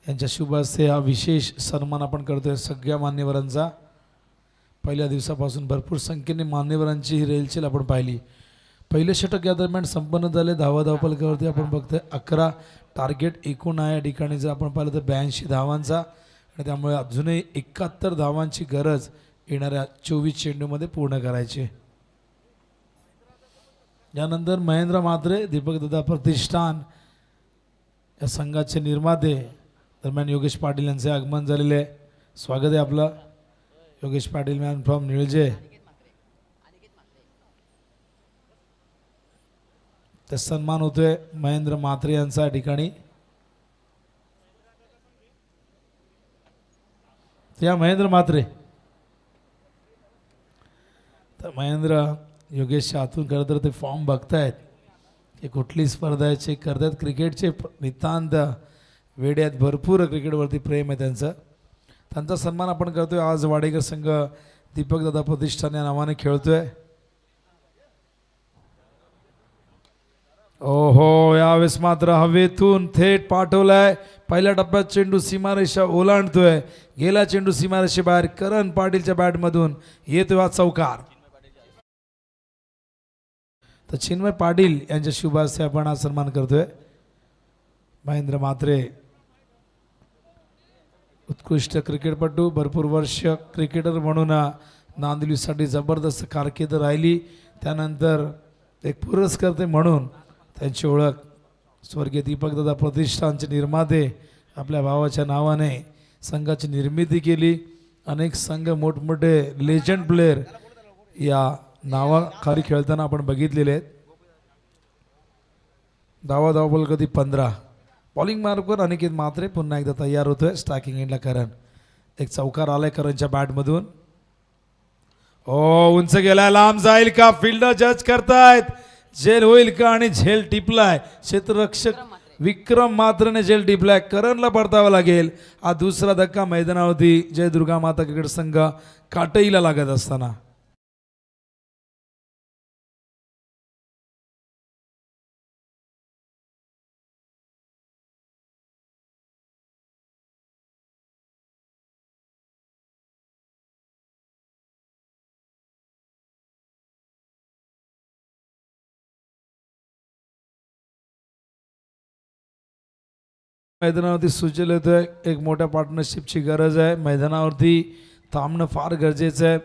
यांच्या शुभ हस्ते हा विशेष सन्मान आपण करतोय सगळ्या मान्यवरांचा. पहिल्या दिवसापासून भरपूर संख्येने मान्यवरांची ही रेलचेल आपण पाहिली. पहिले षटक या दरम्यान संपन्न झाले. धावपलकावरती आपण बघतोय 11 टार्गेट एकूण आहे या ठिकाणी. जर आपण पाहिलं तर 82 धावांचा आणि त्यामुळे अजूनही 71 धावांची गरज येणाऱ्या 24 चेंडूमध्ये पूर्ण करायची. यानंतर महेंद्र म्हात्रे, दीपक दादा प्रतिष्ठान या संघाचे निर्माते. दरम्यान योगेश पाटील यांचे आगमन झालेले आहे. स्वागत आहे आपलं योगेश पाटील, मॅन फ्रॉम निळजे. तर सन्मान होतोय महेंद्र म्हात्रे यांचा या ठिकाणी. या महेंद्र म्हात्रे, तर महेंद्र योगेशच्या हातून खरं तर ते फॉर्म बघतायत की कुठली स्पर्धा आहे, चेक करतायत. क्रिकेटचे नितांत वेडे आहेत, भरपूर क्रिकेटवरती प्रेम आहे त्यांचं. त्यांचा सन्मान आपण करतोय. आज वाडेकर संघ दीपक दादा प्रतिष्ठान या नावाने खेळतोय. ओहो, यावेळेस मात्र हवेतून थेट पाठवलाय. पहिल्या टप्प्यात चेंडू सीमारेषा ओलांडतोय. गेला चेंडू सीमारेषेबाहेर. करण पाटीलच्या बॅटमधून येतोय हा चौकार. तर चिन्मय पाटील यांच्या शुभ हस्ते आपण हा सन्मान करतोय. महेंद्र म्हात्रे उत्कृष्ट क्रिकेटपटू, भरपूर वर्ष क्रिकेटर म्हणून नांदिवलीसाठी जबरदस्त कारकीर्द राहिली. त्यानंतर एक पुरस्कर्ते म्हणून त्यांची ओळख स्वर्गीय दीपकदादा प्रतिष्ठानचे निर्माते आपल्या भावाच्या नावाने संघाची निर्मिती केली. अनेक संघ मोठमोठे लेजंड प्लेयर या नावाखाली खेळताना आपण बघितलेले आहेत. धावा कधी 15. बॉलिंग मार्कवर अनिकेत म्हात्रे पुन्हा एकदा तयार होतोय. स्ट्रायकिंग एंडला करण. एक चौकार आलाय करणच्या बॅटमधून. ओ उंच गेलाय, लांब जाईल का? फिल्डर जज करतायत. झेल होईल का? आणि झेल टिपलाय. क्षेत्ररक्षक विक्रम मात्रने झेल टिपलाय. करणला परतावा लागेल. हा दुसरा धक्का मैदानावरती जय दुर्गा माता क्रिकेट संघ काटईला लागत असताना. मैदानावरती सुचल येतोय. एक मोठ्या पार्टनरशिपची गरज आहे. मैदानावरती थांबणं फार गरजेचं आहे.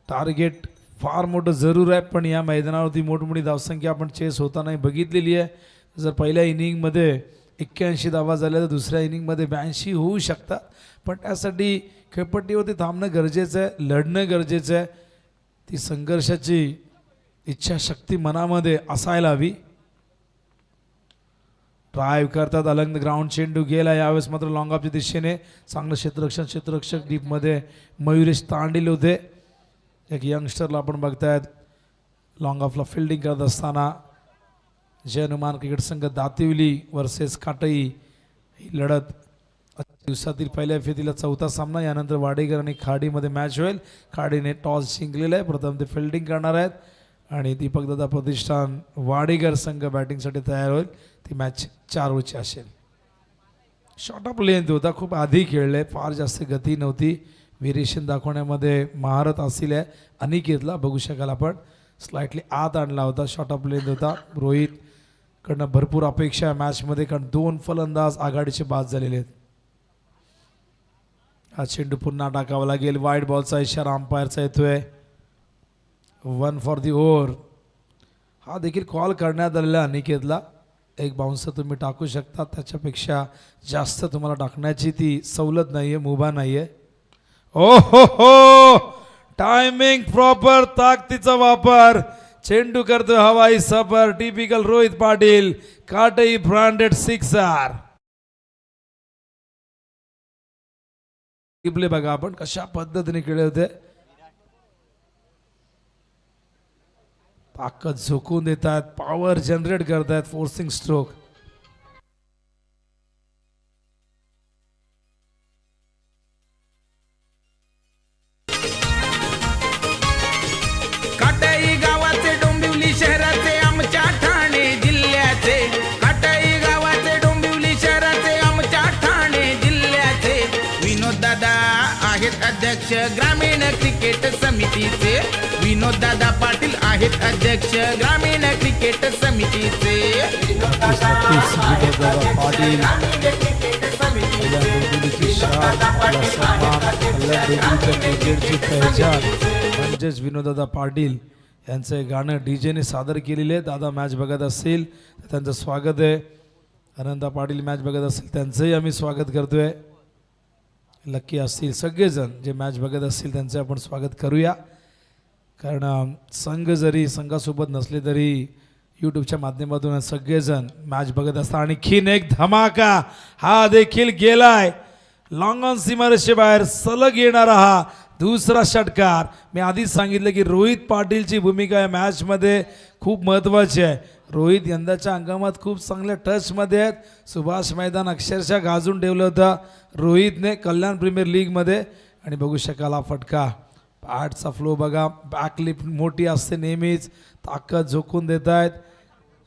टार्गेट फार मोठं जरूर आहे, पण या मैदानावरती मोठमोठी धावसंख्या आपण चेस होताना बघितलेली आहे. जर पहिल्या इनिंगमध्ये 81 धावा झाल्या तर दुसऱ्या इनिंगमध्ये 82 होऊ शकतात, पण त्यासाठी खेळपट्टीवरती थांबणं गरजेचं आहे. लढणं गरजेचं आहे. ती संघर्षाची इच्छाशक्ती मनामध्ये असायला हवी. ड्राईव्ह करतात अलंग ग्राउंड. चेंडू गेला यावेळेस मात्र लॉंग ऑफच्या दिशेने. चांगलं क्षेत्ररक्षक डीपमध्ये मयुरेश तांडील होते. एक यंगस्टरला आपण बघतायत लॉंग ऑफला फिल्डिंग करत असताना. जय हनुमान क्रिकेट संघ दातिवली वर्सेस काटई ही लढत दिवसातील पहिल्या फेरीला चौथा सामना. यानंतर वाडेकर आणि खाडीमध्ये मॅच होईल. खाडीने टॉस जिंकलेला आहे. प्रथम ते फिल्डिंग करणार आहेत आणि दीपकदादा प्रतिष्ठान वाडेकर संघ बॅटिंगसाठी तयार होईल. ती मॅच 4 ओव्हरची असेल. शॉर्ट ऑफ लेंथ होता. खूप आधी खेळले. फार जास्त गती नव्हती. व्हेरिएशन दाखवण्यामध्ये महारत असलेल्या आहे. अनिकेतला बघू शकाल आपण स्लाइटली आत आणला होता. शॉर्ट ऑफ लेंथ होता. रोहित कडनं भरपूर अपेक्षा आहे मॅचमध्ये, कारण 2 फलंदाज आघाडीचे बाद झालेले आहेत. हा चेंडू पुन्हा टाकावा लागेल. वाईड बॉलचा इशारा अंपायरचा येतोय. 1 फॉर दी ओव्हर हा देखील कॉल करण्यात आलेला अनिकेतला. एक बाउन्सर तुम्ही टाकू शकता, त्याच्यापेक्षा जास्त तुम्हाला टाकण्याची ती सवलत नाही आहे, मुभा नाही आहे. ओ हो टायमिंग प्रॉपर. ताकदीचा वापर. चेंडू करतो हवाई सफर. टिपिकल रोहित पाटील. काटई ब्रँडेड 6R. प्ले बघा आपण कशा पद्धतीने खेळले होते. ताकद झोकून देतात. पॉवर जनरेट करतात. Forcing stroke. काटई गावाचे डोंबिवली शहराचे आमच्या ठाणे जिल्ह्याचे. काटई गावाचे डोंबिवली शहराचे आमच्या ठाणे जिल्ह्याचे. विनोददादा आहेत अध्यक्ष ग्रामीण क्रिकेट समितीचे. विनोददादा पाटील आहेत अध्यक्ष ग्रामीण क्रिकेट समितीचे. पाटील म्हणजेच विनोददादा पाटील यांचं गाणं डीजेने सादर केलेले आहे. दादा मॅच बघत असतील तर त्यांचं स्वागत आहे. अनंता पाटील मॅच बघत असतील त्यांचंही आम्ही स्वागत करतोय. लक्की असतील सगळेजण जे मॅच बघत असतील त्यांचं आपण स्वागत करूया. कारण संघासोबत नसले तरी यूट्यूबच्या माध्यमातून सगळेजण मॅच बघत असतात. आणखीन एक धमाका हा देखील गेलाय लॉंग ऑन सीमारेषे बाहेर. सलग येणारा हा दुसरा षटकार. मी आधीच सांगितलं की रोहित पाटीलची भूमिका या मॅचमध्ये खूप महत्त्वाची आहे. रोहित यंदाच्या हंगामात खूप चांगल्या टचमध्ये आहेत. सुभाष मैदान अक्षरशः गाजून ठेवलं होतं रोहितने कल्याण प्रीमियर लीगमध्ये. आणि बघू शकाल हा फटका. बॅटचा फ्लो बघा. बॅकलिफ्ट मोठी असते नेहमीच. ताकद झोकून देत आहेत.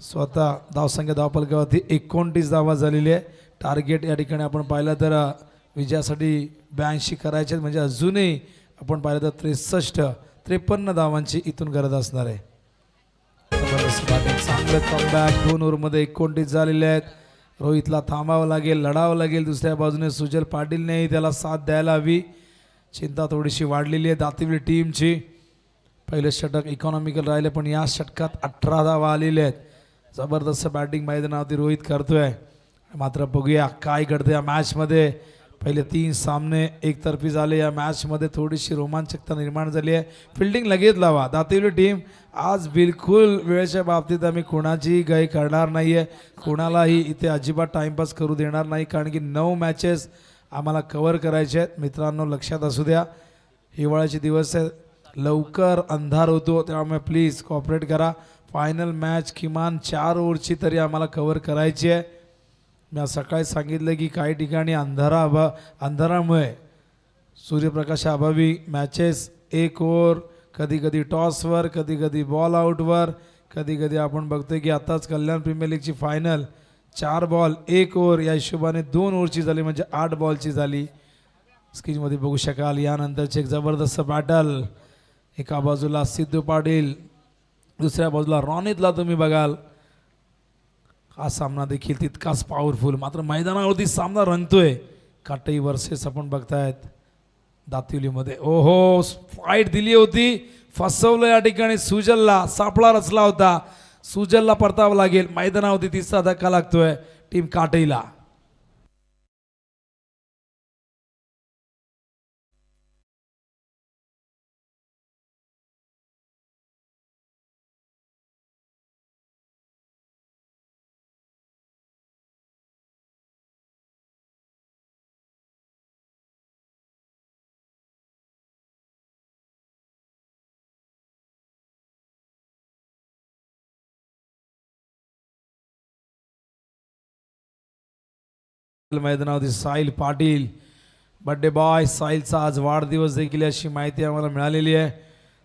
स्वतः धावसंख्या धावफलकावरती 29 धावा झालेली आहे. टार्गेट या ठिकाणी आपण पाहिलं तर विजयासाठी 82 करायचे, म्हणजे अजूनही आपण पाहिलं तर 63 धावांची इथून गरज असणार आहे. चांगलं कमबॅक. 2 ओव्हरमध्ये 29 झालेले आहेत. रोहितला थांबावं लागेल, लढावं लागेल. दुसऱ्या बाजूने सुजल पाटीलनेही त्याला साथ द्यायला हवी. चिंता थोडीशी वाढलेली आहे दातिवली टीमची. पहिलं षटक इकॉनॉमिकल राहिले, पण या षटकात 18 धावा आलेले आहेत. जबरदस्त बॅटिंग मैदानावरती रोहित करतोय. मात्र बघूया काय घडतं या मॅचमध्ये. पहिले 3 सामने एकतर्फी झाले. या मॅचमध्ये थोडीशी रोमांचकता निर्माण झाली आहे. फिल्डिंग लगेच लावा. दातिवली टीम आज बिलकुल वेळेच्या बाबतीत आम्ही कोणाची गाई करणार नाही आहे. कोणालाही इथे अजिबात टाईमपास करू देणार नाही, कारण की 9 मॅचेस आम्हाला कवर करायचे आहेत. मित्रांनो लक्षात असू द्या, हिवाळ्याचे दिवस आहे, लवकर अंधार होतो, त्यामुळे प्लीज कॉपरेट करा. फायनल मॅच किमान 4 ओव्हरची तरी आम्हाला कवर करायची आहे. मी सकाळी सांगितलं की काही ठिकाणी अंधारामुळे सूर्यप्रकाशाअभावी मॅचेस 1 ओव्हर, कधी कधी टॉसवर, कधी कधी बॉल आउटवर, कधी कधी आपण बघतोय की आताच कल्याण प्रीमियर लीगची फायनल 4 बॉल 1 ओव्हर या हिशोबाने 2 ओव्हरची झाली, म्हणजे 8 बॉलची झाली. स्क्रीनमध्ये बघू शकाल. यानंतरचे एक जबरदस्त बॅटल. एका बाजूला सिद्धू पाटील, दुसऱ्या बाजूला रॉनितला तुम्ही बघाल. हा सामना देखील तितकाच पॉवरफुल. मात्र मैदानावरती सामना रंगतोय. काटई वर्सेस आपण बघतायत दातिवलीमध्ये. ओहो, फाईट दिली होती, फसवलं या ठिकाणी सुजलला. सापळा रचला होता, सुजलला परतावं लागेल. मैदानावरती तिसरा धक्का लागतोय टीम काटईला. मैदानावरती साहिल पाटील, बड्डे बॉय. साहिलचा आज वाढदिवस देखील अशी माहिती आम्हाला मिळालेली आहे.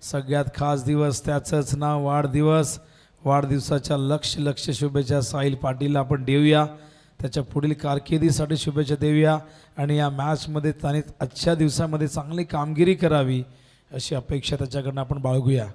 सगळ्यात खास दिवस, त्याचंच नाव वाढदिवस. वाढदिवसाच्या लक्ष शुभेच्छा साहिल पाटीलला आपण देऊया. त्याच्या पुढील कारकिर्दीसाठी शुभेच्छा देऊया आणि या मॅचमध्ये त्याने आजच्या दिवसामध्ये चांगली कामगिरी करावी अशी अपेक्षा त्याच्याकडनं आपण बाळगूया.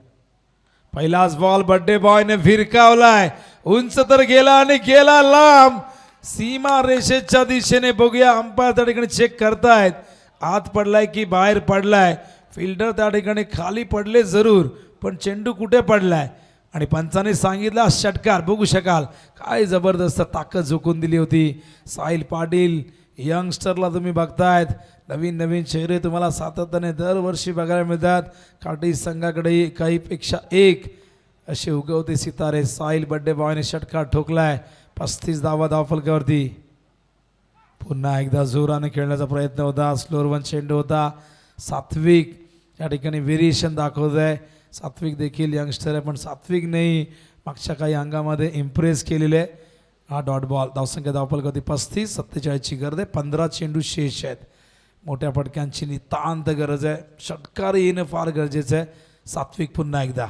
पहिलाच बॉल बड्डे बॉयने भिरकावलाय, उंच तर गेला आणि गेला लांब, सीमा रेषेच्या दिशेने. बघूया, अंपायर त्या ठिकाणी चेक करतायत आत पडलाय की बाहेर पडलाय. फिल्डर त्या ठिकाणी खाली पडले जरूर, पण चेंडू कुठे पडलाय आणि पंचाने सांगितला षटकार. बघू शकाल काय जबरदस्त ताकद झोकून दिली होती. साहिल पाटील यंगस्टरला तुम्ही बघतायत. नवीन नवीन चेहरे तुम्हाला सातत्याने दरवर्षी बघायला मिळतात. काटई संघाकडे काहीपेक्षा एक असे उगवते सितारे. साहिल बड्डे बॉयने षटकार ठोकलाय. 35 धावा धावफलकावरती. पुन्हा एकदा जोराने खेळण्याचा प्रयत्न होता. स्लोअर वन चेंडू होता. सात्विक या ठिकाणी व्हेरिएशन दाखवत आहे. सात्विक देखील यंगस्टर आहे, पण सात्विक नाही मागच्या काही अंगामध्ये इम्प्रेस केलेले आहे. हा डॉट बॉल. धावसंख्या धावफलकावरती 35. 47ची गरज आहे. 15 चेंडू शेष आहेत. मोठ्या फटक्यांची नितांत गरज आहे. षटकार येणं फार गरजेचं आहे. सात्विक पुन्हा एकदा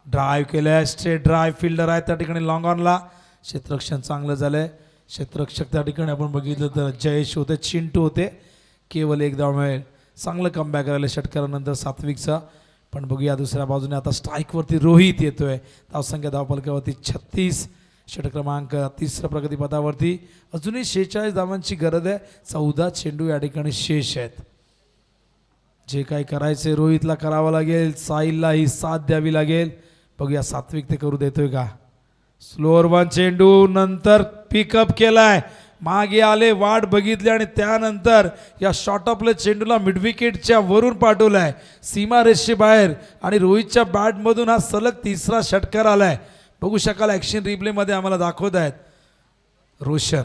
ड्राईव्ह केलंय. Straight drive. फिल्डर आहे त्या ठिकाणी लॉंग ऑनला. क्षेत्ररक्षण चांगलं झालंय. क्षेत्ररक्षक त्या ठिकाणी आपण बघितलं तर जयेश होते, चिंटू होते. केवळ एक धाव मिळेल. चांगलं कमबॅक करायला षटकारानंतर सात्विकचा. पण बघूया दुसऱ्या बाजूने आता स्ट्राईकवरती रोहित येतोय. धावसंख्या धावफलकावरती 36. षटक क्रमांक 3 प्रगतीपथावरती. अजूनही 46 धावांची गरज आहे. 14 चेंडू या ठिकाणी शेष आहेत. जे काही करायचे रोहितला करावं लागेल. साहिलला ही साथ द्यावी लागेल. बघूया सात्विक ते करू देतोय का. स्लोअर वन चेंडू नंतर पिकअप केलाय. मागे आले, वाट बघितली आणि त्यानंतर या शॉर्ट ऑफ प्ले चेंडूला मिडविकेटच्या वरून पाठवलाय सीमा रेषे बाहेर आणि रोहितच्या बॅटमधून हा सलग 3रा षटकार आलाय. बघू शकाल ॲक्शन रिप्लेमध्ये आम्हाला दाखवत आहेत. रोशन,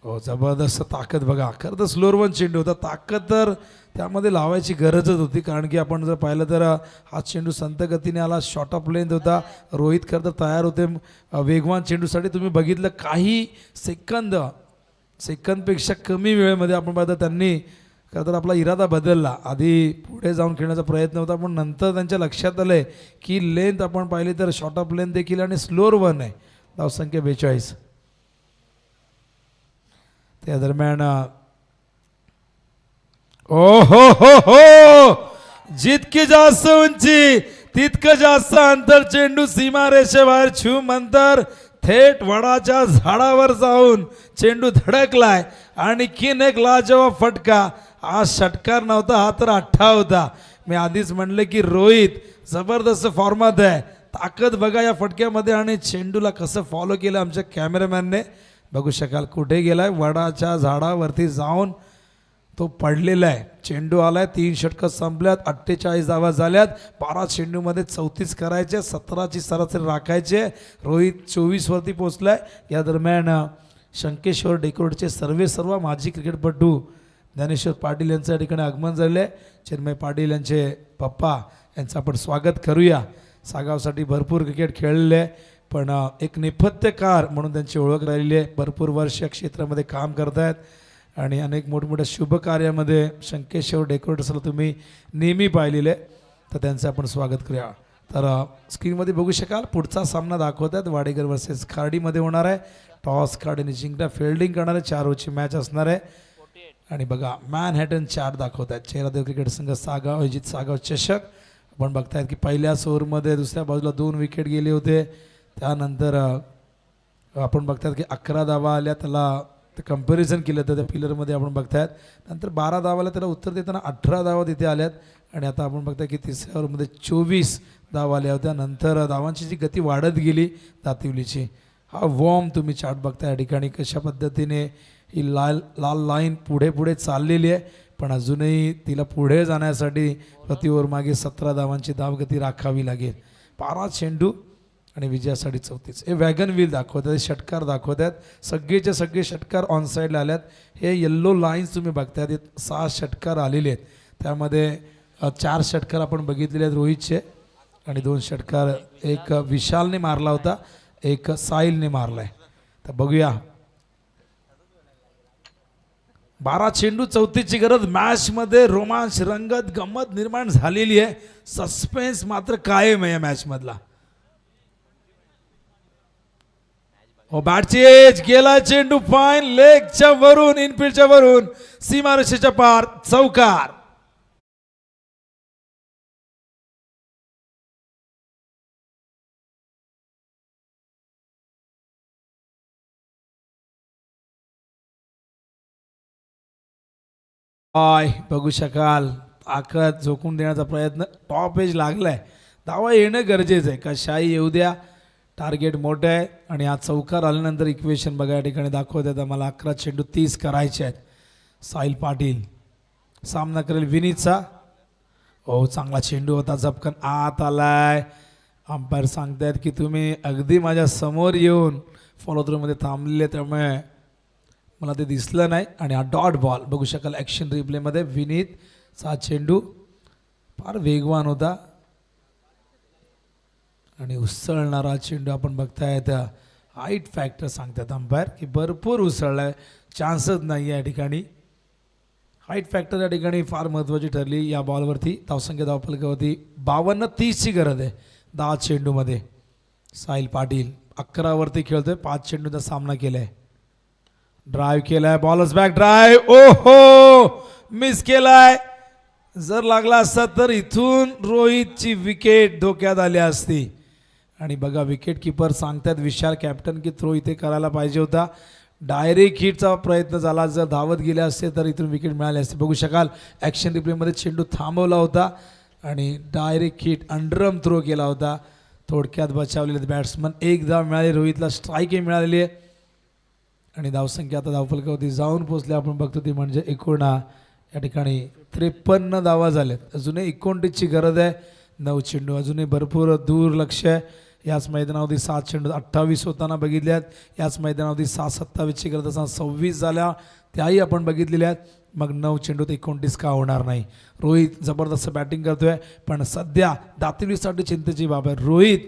हो जबरदस्त ताकद बघा. खरं तर स्लोअर वन चेंडू होता. ताकद तर त्यामध्ये लावायची गरजच होती, कारण की आपण जर पाहिलं तर हा चेंडू संत गतीने आला. शॉर्ट ऑफ लेंथ होता. रोहित खरं तर तयार होते वेगवान चेंडूसाठी. तुम्ही बघितलं काही सेकंदपेक्षा कमी वेळेमध्ये आपण पाहिलं त्यांनी खरं तर आपला इरादा बदलला. आधी पुढे जाऊन खेळण्याचा प्रयत्न होता, पण नंतर त्यांच्या लक्षात आलं की लेंथ आपण पाहिली तर शॉर्ट ऑफ लेंथ देखील आणि स्लोअर वन आहे. धावसंख्या 42. त्या दरम्यान ओ हो जितकी जास्त उंची तितकं जास्त अंतर. चेंडू सीमा रेषेबाहेर. छूम अंतर. थेट वडाच्या झाडावर जाऊन चेंडू धडकलाय. आणखीन एक लाजवाब फटका. हा षटकार नव्हता, हा तर 8 होता. मी आधीच म्हणले की रोहित जबरदस्त फॉर्मात आहे. ताकद बघा या फटक्यामध्ये आणि चेंडूला कसं फॉलो केलं आमच्या कॅमेरामॅनने. बघू शकाल कुठे गेलाय, वडाच्या झाडावरती जाऊन तो पडलेला आहे. चेंडू आलाय, 3 षटकं संपल्यात, 48 धावा झाल्यात. 12 चेंडूमध्ये 34 करायचे, 17ची सरासरी राखायचे. रोहित 24 वरती पोहोचलाय. या दरम्यान शंकेश्वर डेकोरेटचे सर्व माजी क्रिकेटपटू ज्ञानेश्वर पाटील यांचं या ठिकाणी आगमन झाले. चिन्मय पाटील यांचे पप्पा यांचं आपण स्वागत करूया. सागावसाठी भरपूर क्रिकेट खेळलेले, पण एक नेपथ्यकार म्हणून त्यांची ओळख राहिलेली आहे. भरपूर वर्ष या क्षेत्रामध्ये काम करत आहेत आणि अनेक मोठमोठ्या शुभ कार्यामध्ये शंकेश्वर डेकोरेटर्सला तुम्ही नेहमी पाहिलेले, तर त्यांचं आपण स्वागत करूया. तर स्क्रीनमध्ये बघू शकाल पुढचा सामना दाखवत आहेत. वाडेकर वर्सेस खार्डीमध्ये होणार आहे. टॉस खार्डीने जिंकला, फिल्डिंग करणार आहे. 4 ओव्हरची मॅच असणार आहे. आणि बघा मॅनहॅटन 4 दाखवत आहेत. चेहरादेव क्रिकेट संघ सागाव अजित सागाव चषक आपण बघतायत की पहिल्याच ओव्हरमध्ये दुसऱ्या बाजूला 2 विकेट गेले होते. त्यानंतर आपण बघतायत की 11 धावा आल्या, त्याला ते कंपॅरिझन केलं तर त्या पिलरमध्ये आपण बघतायत. नंतर 12 धावाला त्याला उत्तर देताना 18 धावा तिथे आल्यात. आणि आता आपण बघताय की तिसऱ्या ओव्हरमध्ये 24 धावा आल्या होत्या. नंतर धावांची जी गती वाढत गेली दातिवलीची. हा वॉर्म तुम्ही चार्ट बघताय या ठिकाणी कशा पद्धतीने ही लाल लाईन पुढे पुढे चाललेली आहे, पण अजूनही तिला पुढे जाण्यासाठी प्रति ओव्हर मागे 17 धावांची धावगती राखावी लागेल. 12 चेंडू आणि विजयासाठी 34. हे वॅगन व्हील दाखवत आहेत, षटकार दाखवत आहेत. सगळेचे सगळे षटकार ऑन साईडला आल्यात. हे येल्लो लाईन्स तुम्ही बघतायत, 6 षटकार आलेले आहेत. त्यामध्ये 4 षटकार आपण बघितलेले आहेत रोहितचे आणि 2 षटकार एक विशालने मारला होता, एक साहिलने मारला आहे. तर बघूया 12 चेंडू 34ची गरज. मॅचमध्ये रोमांच, रंगत, गंमत निर्माण झालेली आहे. सस्पेन्स मात्र कायम आहे या मॅचमधला. बॅटची एज गेला चेंडू फाईन लेगच्या वरून, इनफिल्डच्या वरून, सीमारेषेच्या पार, चौकार. बघू शकाल ताकद झोकून देण्याचा प्रयत्न, टॉप एज लागलाय. धावा येणं गरजेचं आहे, कशाही येऊ द्या. टार्गेट मोठं आहे आणि हा चौकार आल्यानंतर इक्वेशन बघा या ठिकाणी दाखवत आहेत आम्हाला. 11 चेंडू 30 करायचे आहेत. साहिल पाटील सामना करेल विनीतचा. चांगला चेंडू होता, झपकन आत आलाय. अंपायर सांगतायत की तुम्ही अगदी माझ्या समोर येऊन फॉलो थ्रूमध्ये थांबलेले, त्यामुळे मला ते दिसलं नाही. आणि हा डॉट बॉल बघू शकाल ॲक्शन रिप्लेमध्ये. विनीतचा चेंडू फार वेगवान होता आणि उसळणारा चेंडू आपण बघतायत. हाईट फॅक्टर सांगतात अंपायर की भरपूर उसळलाय, चान्सच नाही या ठिकाणी. हाईट फॅक्टर या ठिकाणी फार महत्त्वाची ठरली या बॉलवरती. धावसंख्या धावफलकावरती 52-30ची गरज आहे 10 चेंडूमध्ये. साहिल पाटील 11 वरती खेळतोय, 5 चेंडूचा सामना केलाय. ड्राईव्ह केलाय, बॉलर्स बॅक ड्राईव्ह, ओहो मिस केलाय. जर लागला असता तर इथून रोहितची विकेट धोक्यात आली असती. आणि बघा विकेट किपर सांगतात विशाल कॅप्टन की थ्रो इथे करायला पाहिजे होता. डायरेक्ट हिटचा प्रयत्न झाला, जर धावत गेले असते तर इथून विकेट मिळाली असते. बघू शकाल ॲक्शन रिप्लेमध्ये चेंडू थांबवला होता आणि डायरेक्ट हिट अंडरम थ्रो केला होता. थोडक्यात बचावलेले बॅट्समन. 1 धाव मिळाली रोहितला, स्ट्राईकही मिळालेली आहे. आणि धावसंख्या आता धावफलकावरती जाऊन पोहोचले आपण बघतो ती म्हणजे एकूण या ठिकाणी 53 धावा झाल्यात. अजूनही 29ची गरज आहे. 9 चेंडू अजूनही भरपूर दूर लक्ष आहे. याच मैदानावरती 7 चेंडू 28 होताना बघितल्यात. याच मैदानावरती 27ची गरज असताना 26 झाल्या, त्याही आपण बघितलेल्या आहेत. मग 9 चेंडूत 29 का होणार नाही. रोहित जबरदस्त बॅटिंग करतोय, पण सध्या दातिवलीसाठी चिंतेची बाब आहे. रोहित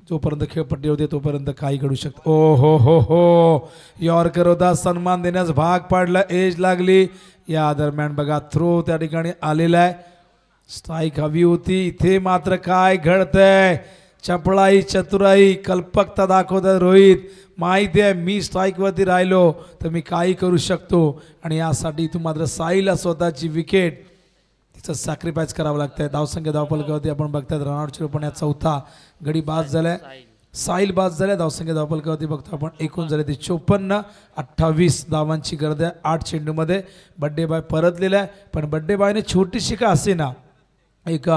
जोपर्यंत खेळपट्टी होते तोपर्यंत काही घडू शकतो. ओ हो यॉर्कर होता, सन्मान देण्यास भाग पाडला, एज लागली. या दरम्यान बघा थ्रो त्या ठिकाणी आलेला आहे. स्ट्राईक हवी होती. इथे मात्र काय घडतंय, चपळाई चतुराई कल्पकता दाखवतात रोहित. माहिती आहे मी स्ट्राईकवरती राहिलो तर मी काही करू शकतो आणि यासाठी इथून मात्र साईला स्वतःची विकेट तिचं सॅक्रिफाईस करावं लागतंय. धावसंख्या धावफलकावरती आपण बघतायत रनआउटची पण या 4था गडी बाद झालाय. साहिल बाद झाल्या. धावसंख्या धावफलकावरती बघतो आपण एकूण झाले ते 54. 28 धावांची गरज आहे 8 चेंडूमध्ये. बड्डे बाय परतलेला आहे, पण बड्डे बायने छोटीशी का असे ना एक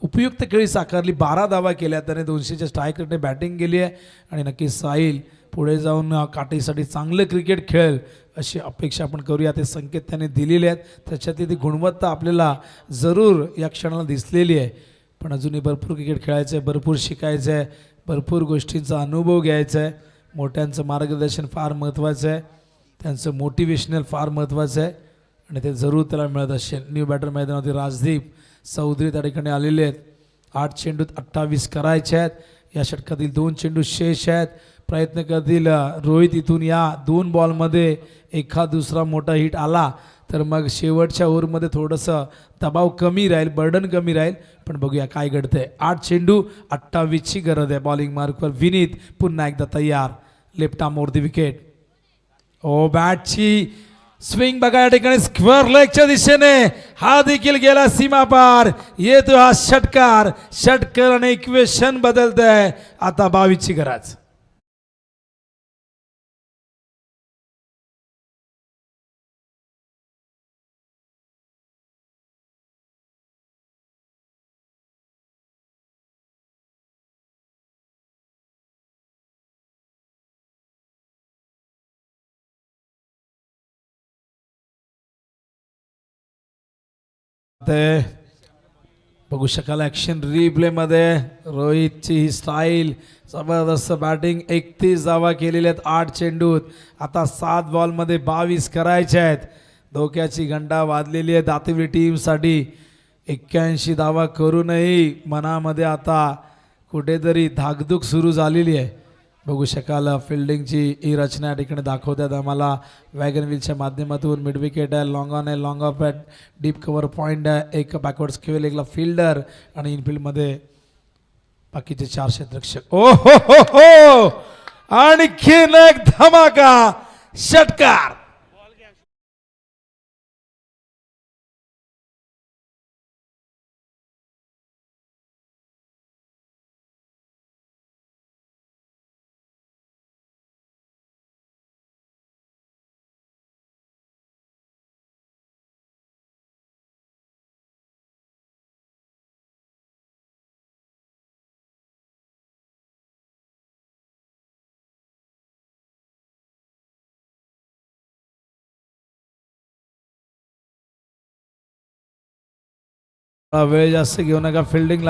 उपयुक्त खेळी साकारली. 12 धावा केल्या, त्याने 200च्या स्ट्राईक रेटने बॅटिंग केली आहे आणि नक्की साहिल पुढे जाऊन काटेसाठी चांगलं क्रिकेट खेळेल अशी अपेक्षा आपण करूया. ते संकेत त्याने दिलेले आहेत, त्याच्यात ती गुणवत्ता आपल्याला जरूर या क्षणाला दिसलेली आहे. पण अजूनही भरपूर क्रिकेट खेळायचं आहे, भरपूर शिकायचं आहे, भरपूर गोष्टींचा अनुभव घ्यायचा आहे. मोठ्यांचं मार्गदर्शन फार महत्त्वाचं आहे, त्यांचं मोटिवेशनल फार महत्त्वाचं आहे आणि ते जरूर त्याला मिळत असेल. न्यू बॅटर मैदानावरती राजदीप चौधरी त्या ठिकाणी आलेले आहेत. 8 चेंडूत 28 करायचे आहेत. या षटकातील 2 चेंडू शेष आहेत. प्रयत्न करतील रोहित इथून या 2 बॉलमध्ये एखाद दुसरा मोठा हिट आला तर मग शेवटच्या ओव्हरमध्ये थोडंसं दबाव कमी राहील, बर्डन कमी राहील. पण बघूया काय घडतंय. 8 चेंडू 28ची गरज आहे. बॉलिंग मार्कवर विनीत पुन्हा एकदा तयार. Left arm over the wicket. ओ बॅटची स्विंग बघा या ठिकाणी स्क्वेअर लेगच्या दिशेने, हा देखील गेला सीमा पार. येतो हा षटकार. षटकार आणि इक्वेशन बदलत आहे. आता 22ची गरज. ते बघू शकाल ॲक्शन रिप्लेमध्ये रोहितची ही स्टाईल, जबरदस्त बॅटिंग. 31 धावा केलेल्या आहेत 8 चेंडूत. आता 7 बॉलमध्ये 22 करायचे आहेत. धोक्याची घंटा वाजलेली आहे दातिवली टीमसाठी. 81 धावा करूनही मनामध्ये आता कुठेतरी धाकधूक सुरू झालेली आहे. बघू शकाल फिल्डिंगची ही रचना या ठिकाणी दाखवतात आम्हाला वॅगन व्हीलच्या माध्यमातून. मिड विकेट आहे, लॉंग ऑन आहे, लॉंग ऑफ आहे, डीप कव्हर पॉईंट आहे, एक बॅकवर्ड स्क्वेअर, एकला फिल्डर आणि इनफिल्डमध्ये बाकीचे 4 क्षेत्ररक्षक. ओ हो हो हो, आणखीन एक धमाका षटकार. वेळ जास्त घेऊ नका. फिल्डिंग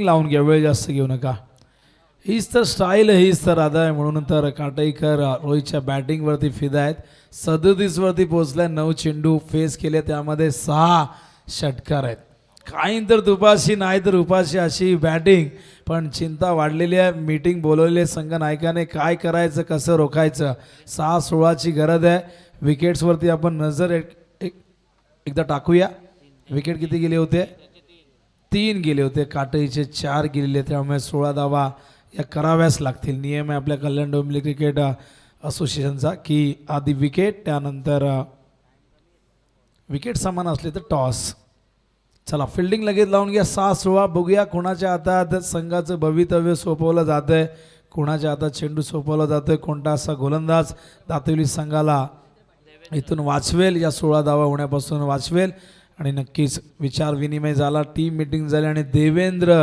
लावून घ्या, वेळ जास्त घेऊ नका. हीच तर स्टाईल आहे, हीच तर आदा आहे. म्हणून तर काटेकर रोहितच्या बॅटिंगवरती फिदा आहेत. 37 वरती पोहोचलाय. 9 चेंडू फेस केले, त्यामध्ये 6 षटकार आहेत. काही तर दुपाशी नाही तर उपाशी अशी बॅटिंग. पण चिंता वाढलेली आहे. मीटिंग बोलवलेली आहे संघ नायकाने, काय करायचं, कसं रोखायचं. 6-16ची गरज आहे. विकेट्सवरती आपण नजर एकदा टाकूया. विकेट किती गेले होते? 3 गेले होते. काटईचे 4 गेलेले, त्यामुळे 16 धावा या कराव्याच लागतील. नियम आहे आपल्या कल्याण डोंबिवली क्रिकेट असोसिएशनचा की आधी विकेट, त्यानंतर विकेट समान असले तर टॉस. चला फिल्डिंग लगेच लावून घ्या. 6-16. बघूया कोणाच्या हातात संघाचं भवितव्य सोपवलं जातं आहे, कोणाच्या हातात चेंडू सोपवला जातो आहे, कोणता असा गोलंदाज दातिवली संघाला इथून वाचवेल, या 16 धावा होण्यापासून वाचवेल. आणि नक्कीच विचार विनिमय झाला, टीम मीटिंग झाली आणि देवेंद्र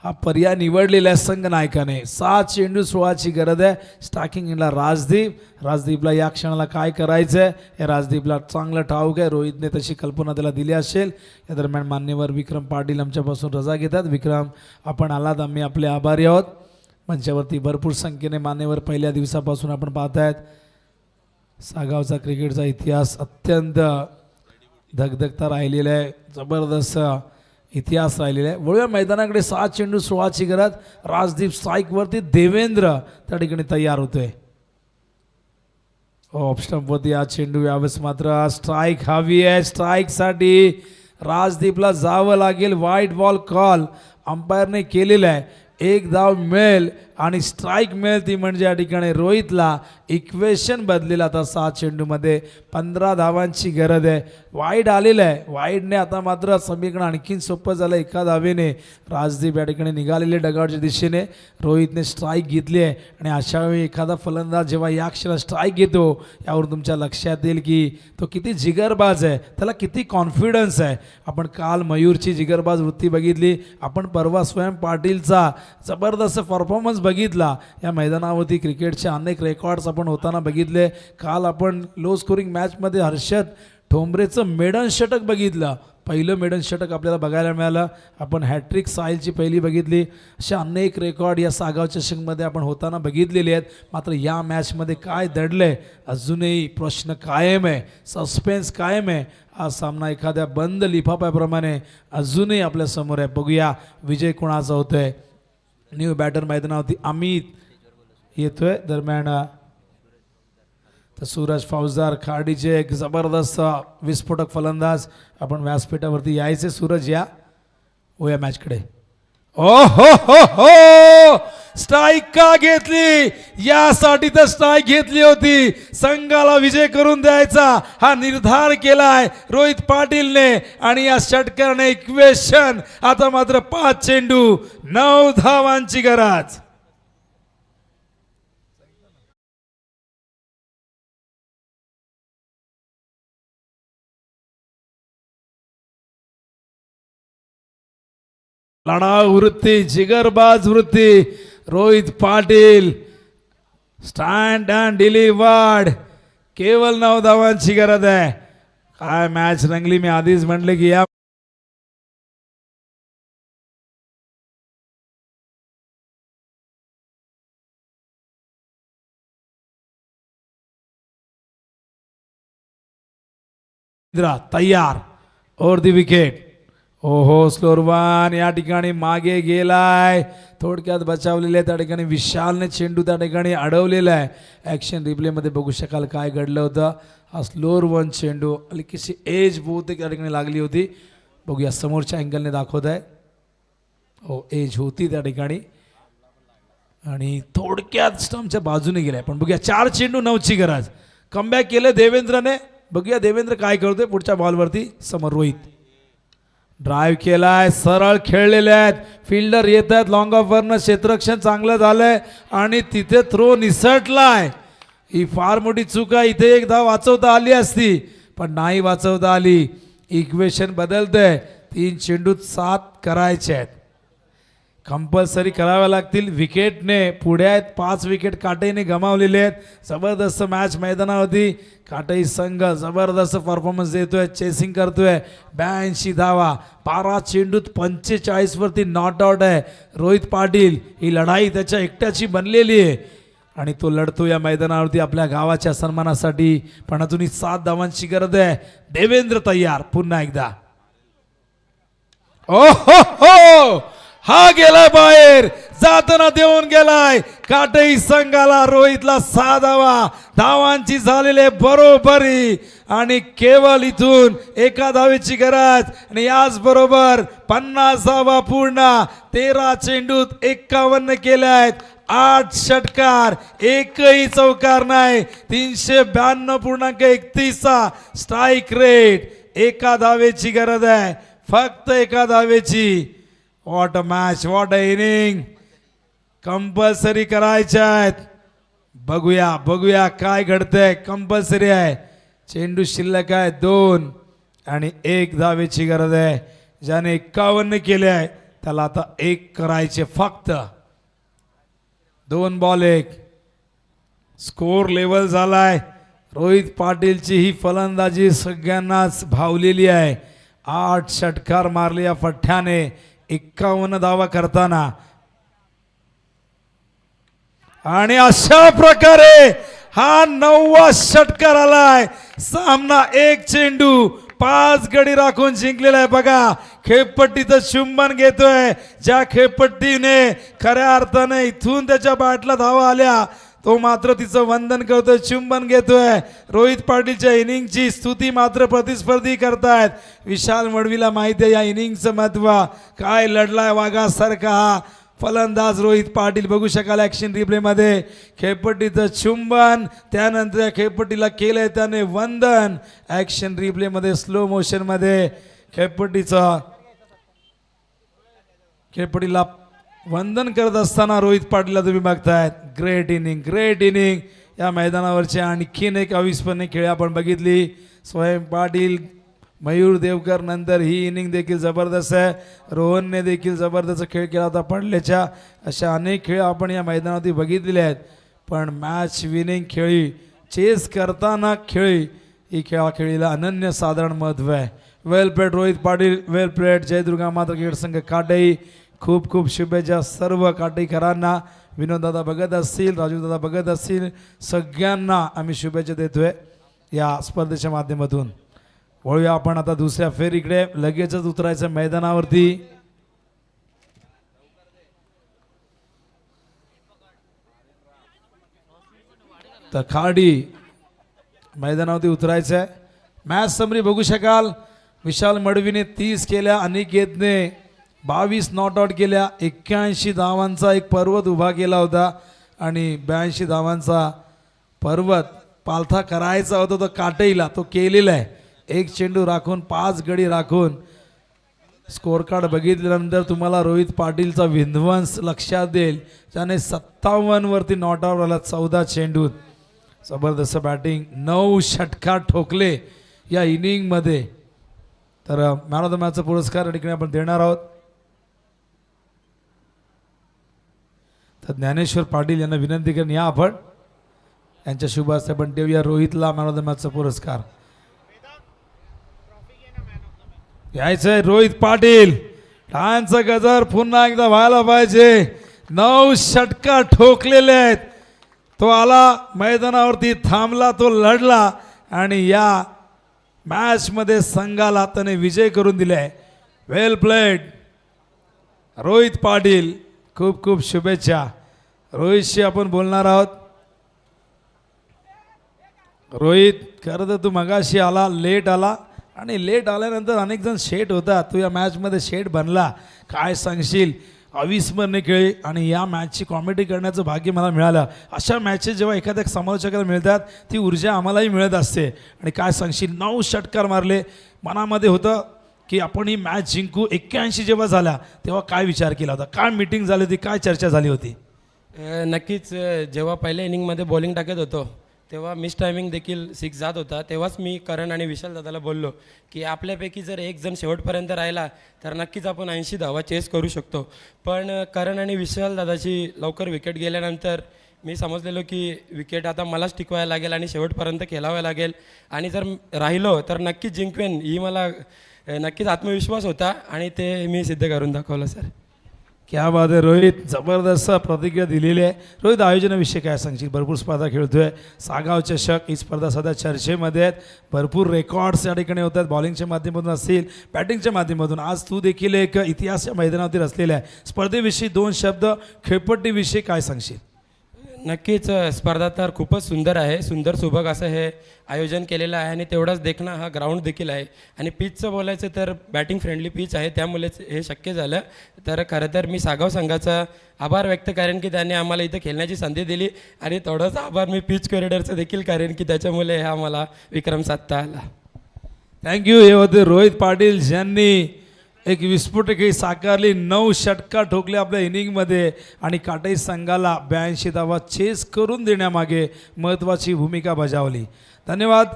हा पर्याय निवडलेला आहे संघ नायकाने. 7 चेंडू 16ची गरज आहे. स्टार्किंगला राजदीपला या क्षणाला काय करायचं आहे हे राजदीपला चांगलं ठाऊक आहे. रोहितने तशी कल्पना त्याला दिली असेल. या दरम्यान मान्यवर विक्रम पाटील आमच्यापासून रजा घेतात. विक्रम, आपण आलात, आम्ही आपले आभारी आहोत. मंचावरती भरपूर संख्येने मान्यवर पहिल्या दिवसापासून आपण पाहतायत. सागावचा क्रिकेटचा इतिहास अत्यंत धगधगता राहिलेला आहे, जबरदस्त इतिहास राहिलेला आहे. वळूया मैदानाकडे. 7 चेंडू 16ची गरज. राजदीप स्ट्राईकवरती, देवेंद्र त्या ठिकाणी तयार होतोय. ऑफ स्टंपवरती हा चेंडू, यावेळेस मात्र स्ट्राईक हवी आहे. स्ट्राईकसाठी राजदीपला जावं लागेल. वाईट बॉल कॉल अंपायरने केलेला आहे. 1 धाव मिळेल आणि स्ट्राईक मिळेल, ती म्हणजे या ठिकाणी रोहितला. इक्वेशन बदलेलं. आता 7 चेंडूमध्ये 15 धावांची गरज आहे. वाईड आलेलं आहे. वाईडने आता मात्र समीकरण आणखीन सोपं झालं. 1 धावेने राजदीप या ठिकाणी निघालेले डगआउटच्या दिशेने. रोहितने स्ट्राईक घेतली आहे आणि अशा वेळी एखादा फलंदाज जेव्हा या क्षणाला स्ट्राईक घेतो, यावर तुमच्या लक्षात येईल की तो किती जिगरबाज आहे, त्याला किती कॉन्फिडन्स आहे. आपण काल मयूरची जिगरबाज वृत्ती बघितली, आपण परवा स्वयं पाटीलचा जबरदस्त परफॉर्मन्स बघितला या मैदानावरती क्रिकेटचे अनेक रेकॉर्ड्स आपण होताना बघितले. काल आपण लो स्कोरिंग मॅचमध्ये हर्षद ठोंबरेचं मेडन षटक बघितलं. पहिलं मेडन षटक आपल्याला बघायला मिळालं. आपण हॅट्रिक साहिलची पहिली बघितली. अशा अनेक रेकॉर्ड या सागाव चषकमध्ये आपण होताना बघितलेले आहेत. मात्र या मॅचमध्ये काय दडलंय अजूनही प्रश्न कायम आहे, सस्पेन्स कायम आहे. हा सामना एखाद्या बंद लिफाफ्याप्रमाणे अजूनही आपल्या समोर आहे. बघूया विजय कोणाचा होतोय. न्यू बॅटर मैदानावरती अमित येतोय. दरम्यान तर सूरज फौजदार खाडीचे एक जबरदस्त विस्फोटक फलंदाज. आपण व्यासपीठावरती यायचे. सूरज या हो या मॅचकडे. ओ हो स्ट्राईक का घेतली, यासाठी तर स्ट्राईक घेतली होती. संघाला विजय करून द्यायचा हा निर्धार केलाय रोहित पाटीलने आणि या षटकाने इक्वेशन. आता मात्र 5 चेंडू 9 धावांची गरज. लढाऊ वृत्ती, जिगरबाज वृत्ती. Rohit Patil stand and delivered. केवळ 9 धावांची गरज आहे. काय मॅच रंगली. मी आधीच म्हटले की या तयार ओव्हर दी विकेट. ओहो स्लोअर वन या ठिकाणी मागे गेलाय. थोडक्यात बचावलेले त्या ठिकाणी विशालने चेंडू त्या ठिकाणी अडवलेला आहे. ॲक्शन रिप्लेमध्ये बघू शकाल काय घडलं होतं. हा स्लोअर वन चेंडू हलकीशी एज बहुतेक त्या ठिकाणी लागली होती. बघूया समोरच्या अँगलने दाखवत आहे. हो एज होती त्या ठिकाणी आणि थोडक्यात स्टंपच्या बाजूने गेलाय. पण बघूया 4 चेंडू 9ची गरज. कमबॅक केलं देवेंद्रने. बघूया देवेंद्र काय करतोय पुढच्या बॉलवरती. समोर रोहित ड्राईव्ह केलाय. सरळ खेळलेले आहेत. फिल्डर येत आहेत लॉंग ऑफरनं. क्षेत्ररक्षण चांगलं झालंय आणि तिथे थ्रो निसटलाय. ही फार मोठी चूक आहे. इथे एक धाव वाचवता आली असती पण नाही वाचवता आली. इक्वेशन बदलतंय. 3 चेंडूत 7 करायचे आहेत. कंपल्सरी कराव्या लागतील. विकेटने पुढे आहेत. 5 विकेट काटेने गमावलेले आहेत. जबरदस्त मॅच मैदानावरती. काटई संघ जबरदस्त परफॉर्मन्स देतोय. चेसिंग करतोय. 82 धावा 12 चेंडूत 45 वरती नॉट आउट आहे रोहित पाटील. ही लढाई त्याच्या एकट्याची बनलेली आहे आणि तो लढतो या मैदानावरती आपल्या गावाच्या सन्मानासाठी. पण अजूनही 7 धावांची गरज आहे. देवेंद्र तयार. पुन्हा एकदा ओ हो हा गेलाय बाहेर. जाताना देऊन गेलाय. काटई संघाला रोहितला 6 धावा. धावांची झालेले बरोबरी आणि केवळ इथून 1 धावेची गरज आणि याच बरोबर 50 धावा पूर्ण. 13 चेंडूत 51 केल्यात. 8 षटकार, एकही चौकार नाही. 392.31 स्ट्राईक रेट. 1 धावेची गरज आहे. फक्त 1 धावेची. What a match, what a inning. Compulsory करायच्या आहेत. बघूया काय घडतंय. कंपल्सरी आहे. चेंडू शिल्लक आहे 2 आणि 1 धावेची गरज आहे. ज्याने 51 केले आहे त्याला आता 1 करायचे फक्त. 2 बॉल 1. स्कोर लेवल झालाय. रोहित पाटीलची ही फलंदाजी सगळ्यांनाच भावलेली आहे. 8 षटकार मारले या फठ्याने 51 धावा करताना आणि अशा प्रकारे हा 9वा षटकार आलाय. सामना 1 चेंडू 5 गडी राखून जिंकलेला आहे. बघा खेळपट्टीचं चुंबन घेतोय. ज्या खेळपट्टीने खऱ्या अर्थाने इथून त्याच्या बॅटला धावा आल्या तो मात्र तिचं वंदन करतोय, चुंबन घेतोय. रोहित पाटीलच्या इनिंगची स्तुती मात्र प्रतिस्पर्धी करतायत. विशाल मडवीला माहिती आहे या इनिंगचं महत्व. काय लढलाय वाघासारखा हा फलंदाज रोहित पाटील. बघू शकाल ॲक्शन रिप्लेमध्ये खेळपट्टीचं चुंबन, त्यानंतर या खेळपट्टीला केलंय त्याने वंदन. ॲक्शन रिप्लेमध्ये स्लो मोशनमध्ये खेळपट्टीला वंदन करत असताना रोहित पाटीलला तुम्ही बघतायत. Great inning, great inning. या मैदानावरची आणखीन एक अविस्मरणीय खेळ आपण बघितली. स्वयं पाटील मयूर देवकर नंतर ही इनिंग देखील जबरदस्त आहे. रोहनने देखील जबरदस्त खेळ केला होता. पडल्याच्या अशा अनेक खेळ आपण या मैदानावरती बघितलेले आहेत, पण मॅच विनिंग खेळी, चेस करताना खेळी, ही खेळीला अनन्यसाधारण महत्त्व आहे. वेल प्लेड रोहित पाटील, वेल प्लेड. जयदुर्गा माता क्रिकेट संघ काटई, खूप खूप शुभेच्छा सर्व काटेकरांना. विनोददादा बघत असतील, राजूदादा बघत असतील, सगळ्यांना आम्ही शुभेच्छा देतोय या स्पर्धेच्या माध्यमातून. वळूया आपण आता दुसऱ्या फेरीकडे. लगेचच उतरायचं मैदानावरती. तर खाडी मैदानावरती उतरायचं आहे. मॅच समरी बघू शकाल. विशाल मडवीने 30 केल्या, अनिकेतने 22 नॉट आउट केल्या. 81 धावांचा एक पर्वत उभा केला होता आणि 82 धावांचा पर्वत पालथा करायचा होता तो काटेईला, तो केलेला आहे. एक चेंडू राखून 5 गडी राखून. स्कोअर कार्ड बघितल्यानंतर तुम्हाला रोहित पाटीलचा विध्वंस लक्षात येईल. त्याने 57 वरती नॉट आउट आला 14 चेंडूत. जबरदस्त बॅटिंग, 9 षटकार ठोकले या इनिंगमध्ये. तर मॅन ऑफ द मॅचचा पुरस्कार या ठिकाणी आपण देणार आहोत. तर ज्ञानेश्वर पाटील यांना विनंती करून या आपण यांच्या शुभ हस्ते आपण देऊया रोहितला मॅन ऑफ द मॅचचा पुरस्कार. यायचंय रोहित पाटील. टाळ्यांचा गजर पुन्हा एकदा व्हायला पाहिजे. 9 षटकार ठोकलेले आहेत. तो आला मैदानावरती, थांबला, तो लढला आणि या मॅचमध्ये संघाला त्याने विजय करून दिलाय. वेल प्लेड रोहित पाटील, खूप खूप शुभेच्छा. रोहितशी आपण बोलणार आहोत. रोहित, खरं तर तू मगाशी आला, लेट आला आणि लेट आल्यानंतर अनेक जण शेट होता. तू या मॅचमध्ये शेट बनला. काय सांगशील? अविस्मरणीय खेळी आणि या मॅचची कॉमेडी करण्याचं भाग्य मला मिळालं. अशा मॅचेस जेव्हा एखाद्या समालोचकाला मिळतात ती ऊर्जा आम्हालाही मिळत असते. आणि काय सांगशील, 9 षटकार मारले. मनामध्ये होतं की आपण ही मॅच जिंकू. 81 जेव्हा झाला तेव्हा काय विचार केला होता, काय मीटिंग झाली होती, काय चर्चा झाली होती? नक्कीच जेव्हा पहिल्या इनिंगमध्ये बॉलिंग टाकत होतो तेव्हा मिस टायमिंग देखील 6 जात होता. तेव्हाच मी करण आणि विशाल दादाला बोललो की आपल्यापैकी जर एक जण शेवटपर्यंत राहिला तर नक्कीच आपण 80 धावा चेस करू शकतो. पण करण आणि विशाल दादाची लवकर विकेट गेल्यानंतर मी समजलेलो की विकेट आता मलाच टिकवायला लागेल आणि शेवटपर्यंत खेळावं लागेल आणि जर राहिलो तर नक्कीच जिंकवेन ही मला नक्कीच आत्मविश्वास होता आणि ते मी सिद्ध करून दाखवलं सर. क्या बात आहे रोहित, जबरदस्त प्रतिक्रिया दिलेली आहे. रोहित, आयोजनाविषयी काय सांगशील? भरपूर स्पर्धा खेळतोय. सागाव चषक ही स्पर्धा सध्या चर्चेमध्ये आहेत. भरपूर रेकॉर्ड्स या ठिकाणी होत आहेत, बॉलिंगच्या माध्यमातून असतील, बॅटिंगच्या माध्यमातून. आज तू देखील एक इतिहास या मैदानावरती रचलेला आहे. स्पर्धेविषयी 2 शब्द, खेळपट्टीविषयी काय सांगशील? नक्कीच स्पर्धा तर खूपच सुंदर आहे. सुंदर सुबक असं हे आयोजन केलेलं आहे आणि तेवढाच देखणं हा ग्राउंड देखील आहे. आणि पिचचं बोलायचं तर बॅटिंग फ्रेंडली पिच आहे, त्यामुळेच हे शक्य झालं. तर खरं तर मी सागाव संघाचा आभार व्यक्त करेन की त्यांनी आम्हाला इथं खेळण्याची संधी दिली आणि थोडाच आभार मी पिच कॉरिडॉरचं देखील करेन की त्याच्यामुळे हा मला विक्रम साधता आला. थँक्यू. हे होते रोहित पाटील ज्यांनी एक विस्फोटक खेळी साकारली. 9 षटकार ठोकले आपल्या इनिंगमध्ये आणि काटाई संघाला 82 धावा चेस करून देण्यामागे महत्त्वाची भूमिका बजावली. धन्यवाद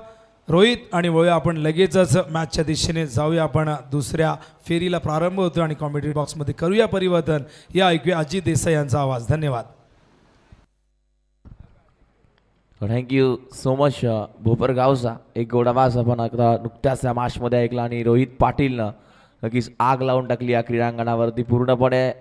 रोहित. आणि वळूया आपण लगेचच मॅचच्या दिशेने जाऊया. आपण दुसऱ्या फेरीला प्रारंभ होतो आणि कॉमेंट्री बॉक्समध्ये करूया परिवर्तन. या ऐकूया अजित देसाई यांचा आवाज. धन्यवाद. थँक्यू सो मच भोपरगावचा एक गोडाबाज आपण आता नुकत्याच या मॅचमध्ये ऐकला आणि रोहित पाटीलनं नक्कीच आग लावून टाकली या क्रीडांगणावरती पूर्णपणे.